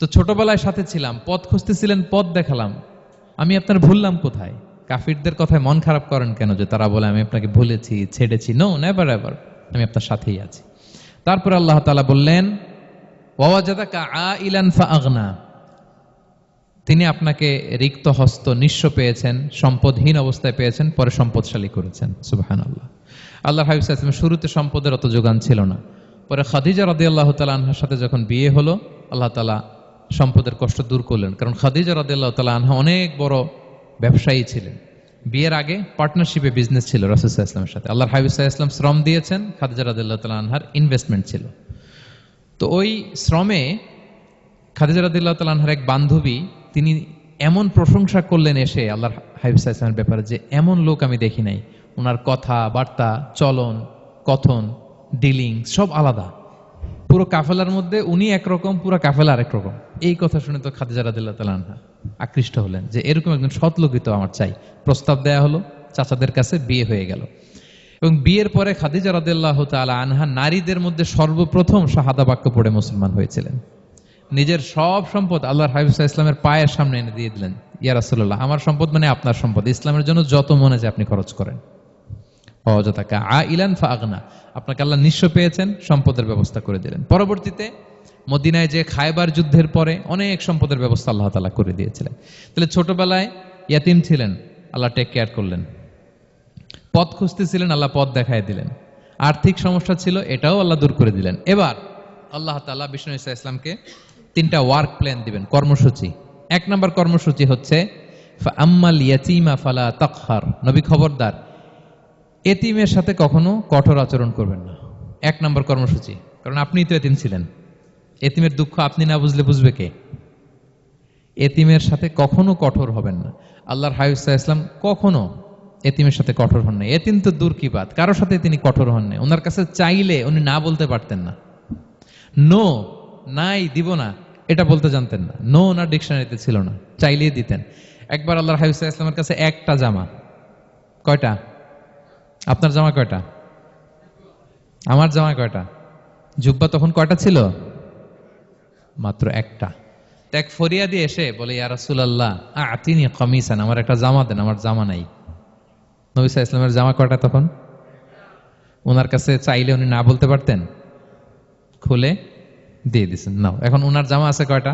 তো ছোটবেলায় সাথে ছিলাম, পথ খুঁজতেছিলেন, পথ দেখালাম, আমি আপনার ভুললাম কোথায়? কাফিরদের কথায় মন খারাপ করেন কেন যে তারা বলে আমি আপনাকে ভুলেছি, ছেড়েছি? নো, নেভার এভার, আমি আপনার সাথেই আছি। তারপর আল্লাহ তাআলা বললেন ওয়াজাদাকা আইলান ফাআগনা, তিনি আপনাকে রিক্ত হস্ত, নিঃস্ব পেয়েছেন, সম্পদহীন অবস্থায় পেয়েছেন, পরে সম্পদশালী করেছেন। সুবহানাল্লাহ। আল্লাহর হাবিব সাল্লাল্লাহু আলাইহি ওয়াসাল্লাম শুরুতে সম্পদের অত যোগান ছিল না, পরে খাদিজা রাদিয়াল্লাহু তাআলা আনহার সাথে যখন বিয়ে হলো, আল্লাহ তাআলা সম্পদের কষ্ট দূর করলেন। কারণ খাদিজা রাদিয়াল্লাহু তাআলা আনহা অনেক বড় ব্যবসায়ী ছিলেন। বিয়ের আগে পার্টনারশিপে বিজনেস ছিল রাসূল সাল্লাল্লাহু আলাইহি ওয়াসাল্লামের সাথে। আল্লাহর হাবিব সাল্লাল্লাহু আলাইহি ওয়াসাল্লাম শ্রম দিয়েছেন, খাদিজা রাদিয়াল্লাহু তাআলা আনহার ইনভেস্টমেন্ট ছিল। তো ওই শ্রমে খাদিজা রাদিয়াল্লাহু তাআলা আনহার এক বান্ধবী, তিনি এমন প্রশংসা করলেন এসে আল্লাহর হাবিব সাল্লাল্লাহু আলাইহি ওয়াসাল্লামের ব্যাপারে যে এমন লোক আমি দেখি নাই, ওনার কথা বার্তা, চলন, কথন, ডিলিং সব আলাদা। পুরো কাফেলার মধ্যে উনি একরকম, পুরো কাফেলা আরেক রকম। এই কথা শুনে তো খাদিজা রাদিয়াল্লাহু তাআলা আনহা আকৃষ্ট হলেন যে এরকম একজন সৎ লোকই তো আমার চাই। প্রস্তাব দেয়া হলো, চাচাদের কাছে বিয়ে হয়ে গেল। এবং বিয়ের পরে খাদিজা রাদিয়াল্লাহু তাআলা আনহা নারীদের মধ্যে সর্বপ্রথম শাহাদা বাক্য পড়ে মুসলমান হয়েছিলেন। নিজের সব সম্পদ আল্লাহর হাবিব সাল্লাল্লাহু আলাইহি ওয়াসাল্লামের পায়ের সামনে এনে দিয়ে দিলেন, ইয়া রাসূলুল্লাহ আমার সম্পদ মানে আপনার সম্পদ, ইসলামের জন্য যত মনে যায় আপনি খরচ করেন। ওয়াজাদাকা আইলান ফাআগনা, আপনাকে আল্লাহ নিঃস্ব পেয়েছেন, সম্পদের ব্যবস্থা করে দিলেন। পরবর্তীতে মদিনায় যে খায়বার যুদ্ধের পরে অনেক সম্পদের ব্যবস্থা আল্লাহ তাআলা করে দিয়েছিলেন। তাহলে ছোটবেলায় ইয়াতিম ছিলেন, আল্লাহ টেক কেয়ার করলেন। পথ খুঁজতেছিলেন, আল্লাহ পথ দেখায় দিলেন। আর্থিক সমস্যা ছিল, এটাও আল্লাহ দূর করে দিলেন। এবার আল্লাহ তাআলা বিষ্ণু ঈসা ইসলামকে 3টা ওয়ার্ক প্ল্যান দিবেন, কর্মসূচি। 1 নম্বর কর্মসূচি হচ্ছে ফাআম্মাল ইয়াতীমা ফালা তাকহার, নবী খবরদার এতিমের সাথে কখনো কঠোর আচরণ করবেন না। 1 নম্বর কর্মসূচি, কারণ আপনি তো এতিম ছিলেন, এতিমের দুঃখ আপনি না বুঝলে বুঝবে কে? এতিমের সাথে কখনো কঠোর হবেন না। আল্লাহর হাবিব সাল্লাল্লাহু আলাইহি ওয়াসাল্লাম কখনো এতিমের সাথে কঠোর হন না। এতিম তো দূর কি বাত, কারোর সাথে তিনি কঠোর হন না। ওনার কাছে চাইলে উনি না বলতে পারতেন না। নো, নাই, দিব না, এটা বলতে জানতেন না। নো ওনার ডিকশনারিতে ছিল না, চাইলেই দিতেন। একবার আল্লাহর হাবিব সাল্লাল্লাহু আলাইহি ওয়াসাল্লামের কাছে একটা জামা। কয়টা? আপনার জামা কয়টা? আমার জামা কয়টা? জুব্বা তখন কয়টা ছিল? মাত্র একটা। এক ফরিয়াদি এসে বলে, ইয়া রাসূলুল্লাহ আতিনি কামিসান, আমার একটা জামা দেন, আমার জামা নাই। নবী সাল্লাল্লাহু আলাইহি ওয়াসাল্লামের জামা কয়টা তখন? ওনার কাছে চাইলে উনি না বলতে পারতেন? খুলে দিয়ে দিছেন, নাও। এখন ওনার জামা আছে কয়টা?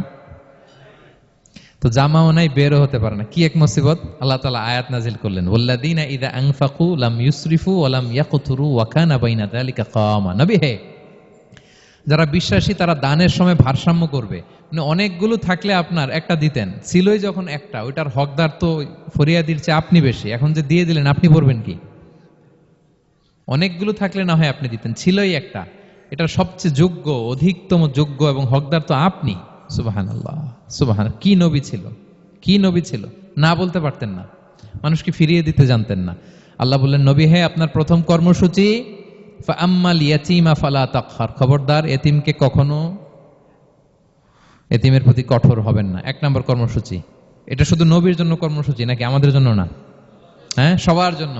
তো জামাও নাই, বেরও হতে পারে না। কি এক মুসিবত! আল্লাহ তাআলা আয়াত নাজিল করলেন, ওয়াল্লাযীনা ইযা আনফাকু লাম ইউসরিফু ওয়া লাম ইয়াকতুরু ওয়া কানা বাইনা যালিকা কাওয়ামা। নবী হে, যারা বিশ্বাসী তারা দানের সময় ভারসাম্য করবে। মানে অনেকগুলো থাকলে আপনার একটা দিতেন, ছিলই যখন একটা, ওইটার হকদার তো ফরিয়াদির চেয়ে আপনি বেশি। এখন যে দিয়ে দিলেন, আপনি পড়বেন কি? অনেকগুলো থাকলে না হয় আপনি দিতেন, ছিলই একটা, এটার সবচেয়ে যোগ্য, অধিকতম যোগ্য এবং হকদার তো আপনি। সুবহানাল্লাহ, সুবহান। কি নবী ছিল, কি নবী ছিল! না বলতে পারতেন না, মানুষকে ফিরিয়ে দিতে জানতেন না। আল্লাহ বললেন, নবী হে, আপনার প্রথম কর্মসূচি ফাআম্মাল ইয়াতীমা ফালা তাকহার, খবরদার এতিমকে কখনো, এতিমের প্রতি কঠোর হবেন না। এক নম্বর কর্মসূচি। এটা শুধু নবীর জন্য কর্মসূচি নাকি আমাদের জন্য না? হ্যাঁ, সবার জন্য।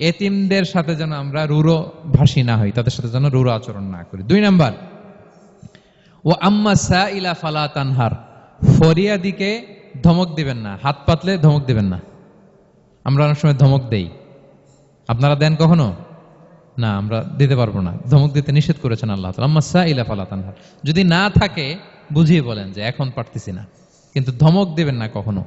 এতিমদের সাথে যেন আমরা রূঢ় ভাষী না হই, তাদের সাথে যেন রূঢ় আচরণ না করি। 2 নাম্বার, ও আম্মা সাইলা ফালা তানহার, ফরিয়াদিকে ধমক দিবেন না, হাত পাতলে ধমক দিবেন না। আমরা অনেক সময় ধমক দেই, আপনারা দেন কখনো? না, আমরা দিতে পারবো না, ধমক দিতে নিষেধ করেছেন আল্লাহ তাআলা। আম্মা সাইলা ফালা তানহার, যদি না থাকে বুঝিয়ে বলেন যে এখন পারতেছি না, কিন্তু ধমক দিবেন না কখনো।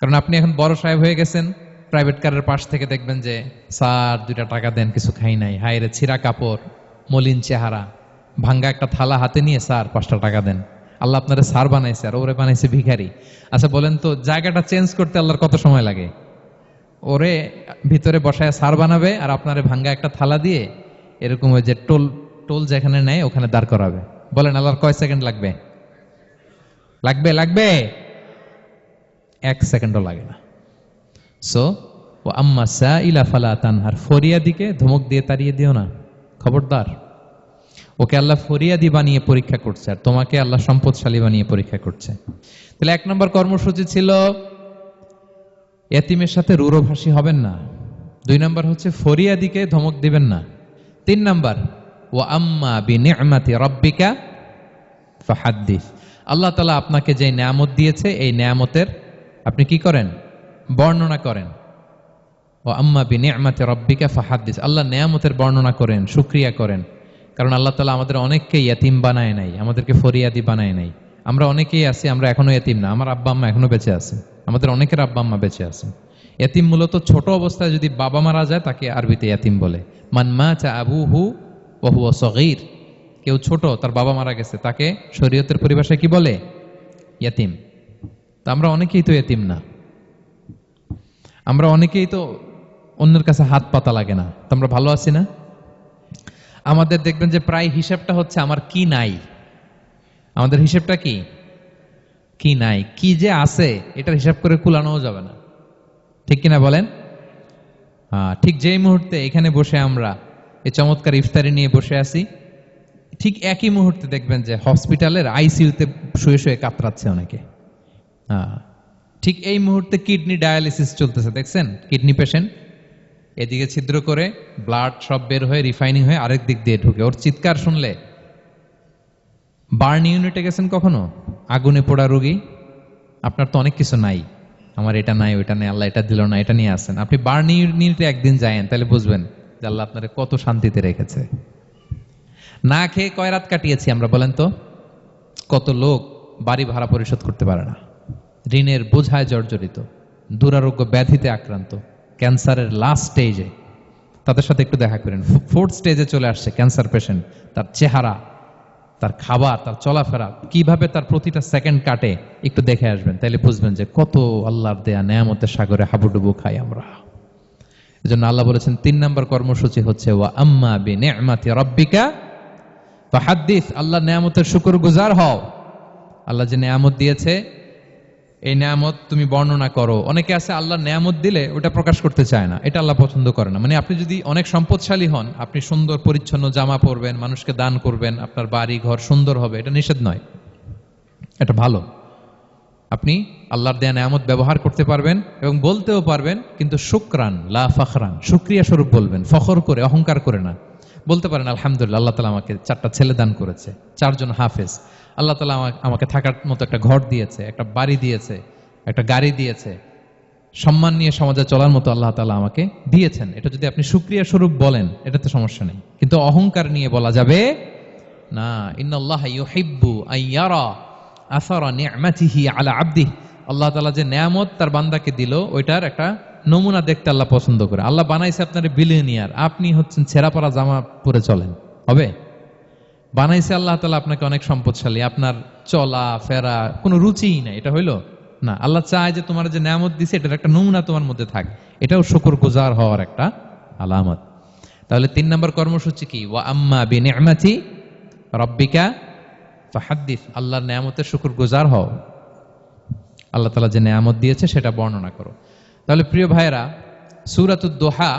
কারণ আপনি এখন বড় সাহেব হয়ে গেছেন, প্রাইভেট কারের পাশ থেকে দেখবেন যে, স্যার 2টা টাকা দেন, কিছু খাই নাই। হায় রে, ছিঁড়া কাপড়, মলিন চেহারা, ভাঙ্গা একটা থালা হাতে নিয়ে, স্যার 5টা টাকা দেন। আল্লাহ আপনারে স্যার বানাইছে আর ওরে বানাইছে ভিখারি। আচ্ছা বলেন তো, জায়গাটা চেঞ্জ করতে আল্লাহর কত সময় লাগে? ওরে ভিতরে বসায় স্যার বানাবে আর আপনারে ভাঙ্গা একটা থালা দিয়ে এরকম ওই যে টোল টোল যেখানে নেয় ওখানে দাঁড় করাবে। বলেন আল্লাহর কয় সেকেন্ড লাগবে? লাগবে 1 সেকেন্ডও লাগে না। সো ও আম্মা সাইলা ফালা তানহার, ফরিয়াদিকে ধমক দিয়ে তাড়িয়ে দিও না, খবরদার। ওকে আল্লাহ ফরিয়াদি বানিয়ে পরীক্ষা করছে, আর তোমাকে আল্লাহ সম্পদশালী বানিয়ে পরীক্ষা করছে। তাহলে 1 নম্বর কর্মসূচি ছিল এতিমের সাথে রূঢ়ভাষী হবেন না। 2 নম্বর হচ্ছে ফরিয়াদিকে ধমক দিবেন না। 3 নম্বর, ওয়া আম্মা বিনি'মাতি রাব্বিকা ফাহাদ্দিস, আল্লাহ তাআলা আপনাকে যে নেয়ামত দিয়েছে এই নেয়ামতের আপনি কি করেন? বর্ণনা করেন। ওয়া আম্মা বিনি'মাতি রাব্বিকা ফাহাদ্দিস, আল্লাহ নেয়ামতের বর্ণনা করেন, শুকরিয়া করেন। কারণ আল্লাহ তাআলা আমাদের অনেককে ইতিম বানায় নাই, আমাদেরকে ফরিয়াদি বানায় নাই। আমরা অনেকেই আছি, আমরা এখনো ইতিম না, আমার আব্বা আম্মা এখনো বেঁচে আছে, আমাদের অনেকের আব্বা আম্মা বেঁচে আছে। ইতিম মূলত ছোট অবস্থায় যদি বাবা মারা যায় তাকে আরবিতে ইতিম বলে। মান মাতা আবুহু ওয়া হুয়া সগীর, কেউ ছোট, তার বাবা মারা গেছে, তাকে শরীয়তের পরিভাষায় কি বলে? ইতিম। তা আমরা অনেকেই তো ইতিম না, আমরা অনেকেই তো অন্যের কাছে হাত পাতা লাগে না, তো আমরা ভালো আছি না? আমাদের দেখবেন যে প্রায় হিসাবটা হচ্ছে আমার কি নাই। আমাদের হিসাবটা কি? কি নাই, কি যে আছে এটার হিসাব করে কুলানোও যাবে না, ঠিক কিনা বলেন? ঠিক যেই মুহূর্তে এখানে বসে আমরা এই চমৎকার ইফতারি নিয়ে বসে আছি, ঠিক একই মুহূর্তে দেখবেন যে হসপিটালের আইসিইউতে শুয়ে শুয়ে কাতরাচ্ছে অনেকে। ঠিক এই মুহূর্তে কিডনি ডায়ালিসিস চলতেছে, দেখছেন? কিডনি পেশেন্ট এদিকে ছিদ্র করে ব্লাড সব বের হয়ে রিফাইনিং হয়ে আরেক দিক দিয়ে ঢুকে, ওর চিৎকার শুনলে। বার্ন ইউনিটে গেছেন কখনো? আগুনে পোড়া রোগী, আপনার তো অনেক কিছু নাই, আমার এটা নাই, ওইটা নেই, আল্লাহ এটা দিল না, এটা নিয়ে আসেন। আপনি বার্ন ইউনিটে একদিন যায়েন, তাহলে বুঝবেন যে আল্লাহ আপনারে কত শান্তিতে রেখেছে। না খেয়ে কয় রাত কাটিয়েছি আমরা, বলেন তো? কত লোক বাড়ি ভাড়া পরিশোধ করতে পারে না, ঋণের বোঝায় জর্জরিত, দুরারোগ্য ব্যাধিতে আক্রান্ত, ক্যান্সারের লাস্ট স্টেজে। তাদের সাথে একটু দেখা করেন, 4th স্টেজে চলে আসছে ক্যান্সার পেশেন্ট। তার চেহারা, তার খাবার, তার চলাফেরা, কিভাবে তার প্রতিটা সেকেন্ড কাটে, একটু দেখে আসবেন, তাইলে বুঝবেন যে কত আল্লাহর দেয়া নেয়ামতের সাগরে হাবুডুবু খাই আমরা। এজন্য আল্লাহ বলেছেন 3 নম্বর কর্মসূচি হচ্ছে ওয়া আম্মা বিনি'মাতি রাব্বিকা ফাহাদ্দিস, আল্লাহ নেয়ামতের শুকরগুজার হও। আল্লাহ যে নেয়ামত দিয়েছে এই নেয়ামত তুমি বর্ণনা করো। অনেকে আছে আল্লাহ নেয়ামত দিলে ওটা প্রকাশ করতে চায় না, এটা আল্লাহ পছন্দ করে না। মানে আপনি যদি অনেক সম্পদশালী হন, আপনি সুন্দর পরিচ্ছন্ন জামা পরবেন, মানুষকে দান করবেন, আপনার বাড়ি ঘর সুন্দর হবে, এটা নিষেধ নয়, এটা ভালো। আপনি আল্লাহর দেয়া নেয়ামত ব্যবহার করতে পারবেন এবং বলতেও পারবেন, কিন্তু শুকরান লা ফখরান, শুকরিয়া স্বরূপ বলবেন, ফখর করে অহংকার করে না। বলতে পারেন আলহামদুলিল্লাহ, আল্লাহ তাআলা আমাকে 4টা ছেলে দান করেছে, 4 জন হাফেজ, আল্লাহ তাআলা আমাকে থাকার মতো একটা ঘর দিয়েছে, একটা বাড়ি দিয়েছে, একটা গাড়ি দিয়েছে, সম্মান নিয়ে সমাজে চলার মতো আল্লাহ তাআলা আমাকে দিয়েছেন। এটা যদি আপনি শুকরিয়া স্বরূপ বলেন, এটাতে সমস্যা নেই, কিন্তু অহংকার নিয়ে বলা যাবে না। ইন্নাল্লাহা ইউহিব্বু আইয়ারা আসারা নি'মাতিহি আলা আবদিহি, আল্লাহ তাআলা যে নেয়ামত তার বান্দাকে দিল ওইটার একটা নমুনা দেখতে আল্লাহ পছন্দ করে। আল্লাহ বানাইছে আপনার বিলিয়নিয়ার, আপনি হচ্ছেন ছেঁড়া পরা জামা পরে চলেন, হবে? বানাইছে আল্লাহ তাআলা আপনাকে অনেক সম্পদশালী, আপনার চলা ফেরা কোনো রুচিই নাই, এটা হইলো না। আল্লাহ চায় যে তোমার যে নেয়ামত দিছে এটার একটা নমুনা তোমার মধ্যে থাক, এটাও শুকরগুজার হওয়ার একটা আলামত। তাহলে 3 নম্বর কর্মসূচি কি? ওয়া আম্মা বিনি'মাতি রাব্বিকা ফাহাদ্দিস, আল্লাহর নেয়ামতের শুকরগুজার হও, আল্লাহ তাআলা যে নেয়ামত দিয়েছে সেটা বর্ণনা করো। তাহলে প্রিয় ভাইরা, সূরাতুদ দোহা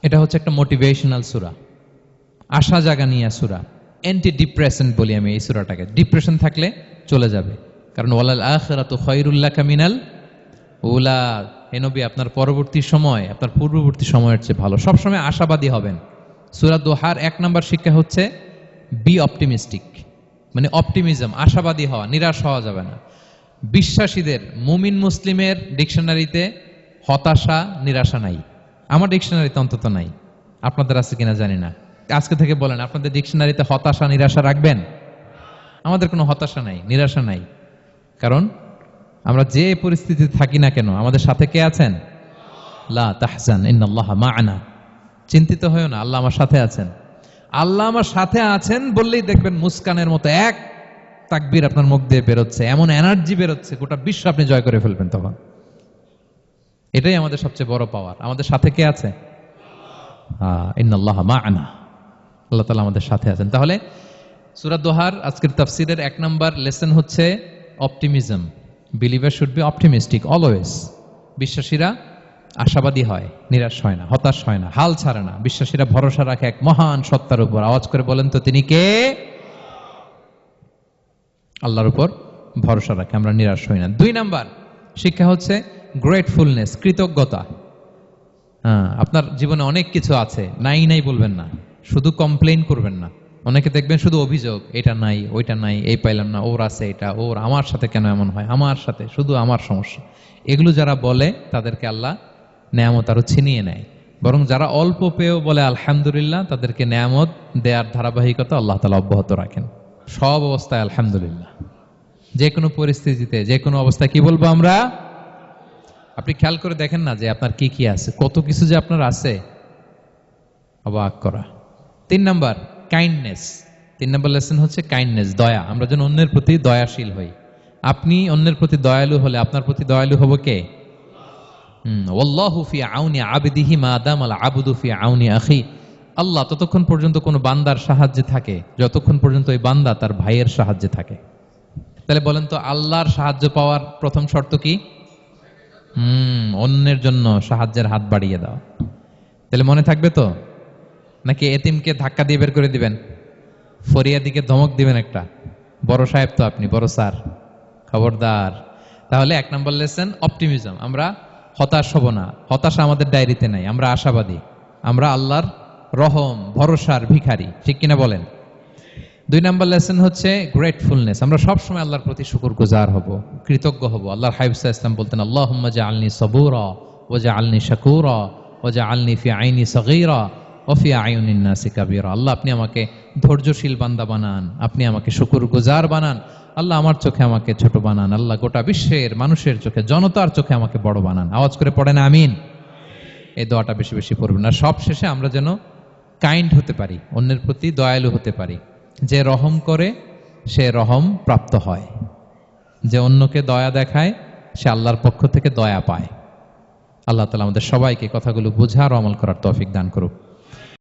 এটা হচ্ছে একটা মোটিভেশনাল সূরা, আশা জাগানিয়া সূরা, অ্যান্টি ডিপ্রেশন বলি আমি এই সূরাটাকে। ডিপ্রেশন থাকলে চলে যাবে, কারণ ওয়ালাল আখিরাতু খায়রুল লাকা মিনাল উলা, হে নবী আপনার পরবর্তী সময় আপনার পূর্ববর্তী সময়ের চেয়ে ভালো। সবসময় আশাবাদী হবেন। সূরা দোহার 1 নম্বর শিক্ষা হচ্ছে বি অপটিমিস্টিক, মানে অপটিমিজম, আশাবাদী হওয়া, নিরাশ হওয়া যাবে না। বিশ্বাসীদের, মুমিন মুসলিমের ডিকশনারিতে হতাশা নিরাশা নাই, আমার ডিকশনারিতে অন্তত নাই, আপনাদের আছে কিনা জানি না। আজকে থেকে বলেন আপনাদের ডিকশনারিতে হতাশা নিরাশা রাখবেন? আমাদের কোনো হতাশা নাই, নিরাশা নাই, কারণ আমরা যে পরিস্থিতিতে থাকি না কেন আমাদের সাথে কে আছেন? লা তাহজান ইন্নাল্লাহা মা'ানা, চিন্তিত হয়ো না, আল্লাহ আমার সাথে আছেন। আল্লাহ আমার সাথে আছেন বললেই দেখবেন মুস্কানের মতো এক তাকবীর আপনার মুখ দিয়ে বেরোচ্ছে, এমন এনার্জি বেরোচ্ছে, গোটা বিশ্ব আপনি জয় করে ফেলবেন তখন। এটাই আমাদের সবচেয়ে বড় পাওয়ার। আমাদের সাথে কে আছে? ইন্নাল্লাহা মা'ানা, আল্লাহ তাআলা আমাদের সাথে আছেন। তাহলে সূরা দোহার আজকের তাফসীরের 1 নম্বর লেসন হচ্ছে optimism. Believer should be optimistic always. বিশ্বাসীরা আশাবাদী হয়, নিরাশ হয় না, হতাশ হয় না, হাল ছাড়ে না। বিশ্বাসীরা ভরসা রাখে এক মহান সত্তার উপর। আওয়াজ করে বলেন তো তিনি কে? আল্লাহর উপর ভরসা রাখে, আমরা নিরাশ হই না। 2 নাম্বার শিক্ষা হচ্ছে গ্রেটফুলনেস, কৃতজ্ঞতা। আপনার জীবনে অনেক কিছু আছে, নাই নাই বলবেন না, শুধু কমপ্লেইন করবেন না। অনেকে দেখবেন শুধু অভিযোগ, এটা নাই ওইটা নাই, এই পাইলাম না, ওর আছে এটা, ওর, আমার সাথে কেন এমন হয়, আমার সাথে শুধু আমার সমস্যা। এগুলো যারা বলে তাদেরকে আল্লাহ নেয়ামত আরো ছিনিয়ে নেয়। বরং যারা অল্প পেয়েও বলে আলহামদুলিল্লাহ, তাদেরকে নেয়ামত দেওয়ার ধারাবাহিকতা আল্লাহ তাআলা অব্যাহত রাখেন। সব অবস্থায় আলহামদুলিল্লাহ, যে কোনো পরিস্থিতিতে, যে কোনো অবস্থায় কি বলবো আমরা? আপনি খেয়াল করে দেখেন না যে আপনার কি কি আছে, কত কিছু যে আপনার আছে, অবাক করা। 3 নাম্বার কাইন্ডনেস। 3 নাম্বার লেসন হচ্ছে কাইন্ডনেস, দয়া। আমরা যেন অন্যের প্রতি দয়াশীল হই। আপনি অন্যের প্রতি দয়ালু হলে আপনার প্রতি দয়ালু হবো কে? ওয়াল্লাহু ফি আউনি আবদিহি মা দামাল আবদু ফি আউনি আখি। আল্লাহ ততক্ষণ পর্যন্ত কোনো বান্দার সাহায্যে থাকে যতক্ষণ পর্যন্ত ওই বান্দা তার ভাইয়ের সাহায্যে থাকে। তাহলে বলেন তো, আল্লাহর সাহায্য পাওয়ার প্রথম শর্ত কি? অন্যের জন্য সাহায্যের হাত বাড়িয়ে দাও। তাহলে মনে থাকবে তো? নাকি এতিমকে ধাক্কা দিয়ে বের করে দিবেন, ফরিয়াদিকে ধমক দিবেন একটা? বড় সাহেব তো আপনি, বড় স্যার, খবরদার। তাহলে 1 নম্বর লেসন অপটিমিজম। আমরা হতাশ হব না, হতাশা আমাদের ডায়েরিতে নাই, আমরা আশাবাদী, আমরা আল্লাহর রহম ভরসার ভিখারি, ঠিক কিনা বলেন? 2 নম্বর লেসন হচ্ছে গ্রেটফুলনেস। আমরা সবসময় আল্লাহর প্রতি শুকরগুজার হব, কৃতজ্ঞ হব। আল্লাহর হাবিব সাল্লাল্লাহু আলাইহি ওয়াসাল্লাম বলতেন, আল্লাহুম্মা জাআলনি সাবুরা ওয়া জাআলনি শাকুরা ওয়া জাআলনি ফি আইনি সগীরা ওয়া ফি আয়ুনিন নাসি কাবীরা। আল্লাহ আপনি আমাকে ধৈর্যশীল বান্দা বানান, আপনি আমাকে শুকরগুজার বানান। আল্লাহ আমার চোখে আমাকে ছোট বানান, আল্লাহ গোটা বিশ্বের মানুষের চোখে, জনতার চোখে আমাকে বড় বানান। আওয়াজ করে পড়েন আমিন। এই দোয়াটা বেশি বেশি পড়বেন। আর সব শেষে আমরা যেন কাইন্ড হতে পারি, অন্যের প্রতি দয়ালু হতে পারি। যে রহম করে সে রহম প্রাপ্ত হয়, যে অন্যকে দয়া দেখায় সে আল্লাহর পক্ষ থেকে দয়া পায়। আল্লাহ তাআলা আমাদের সবাইকে কথাগুলো বোঝার ও আমল করার তৌফিক দান করুক।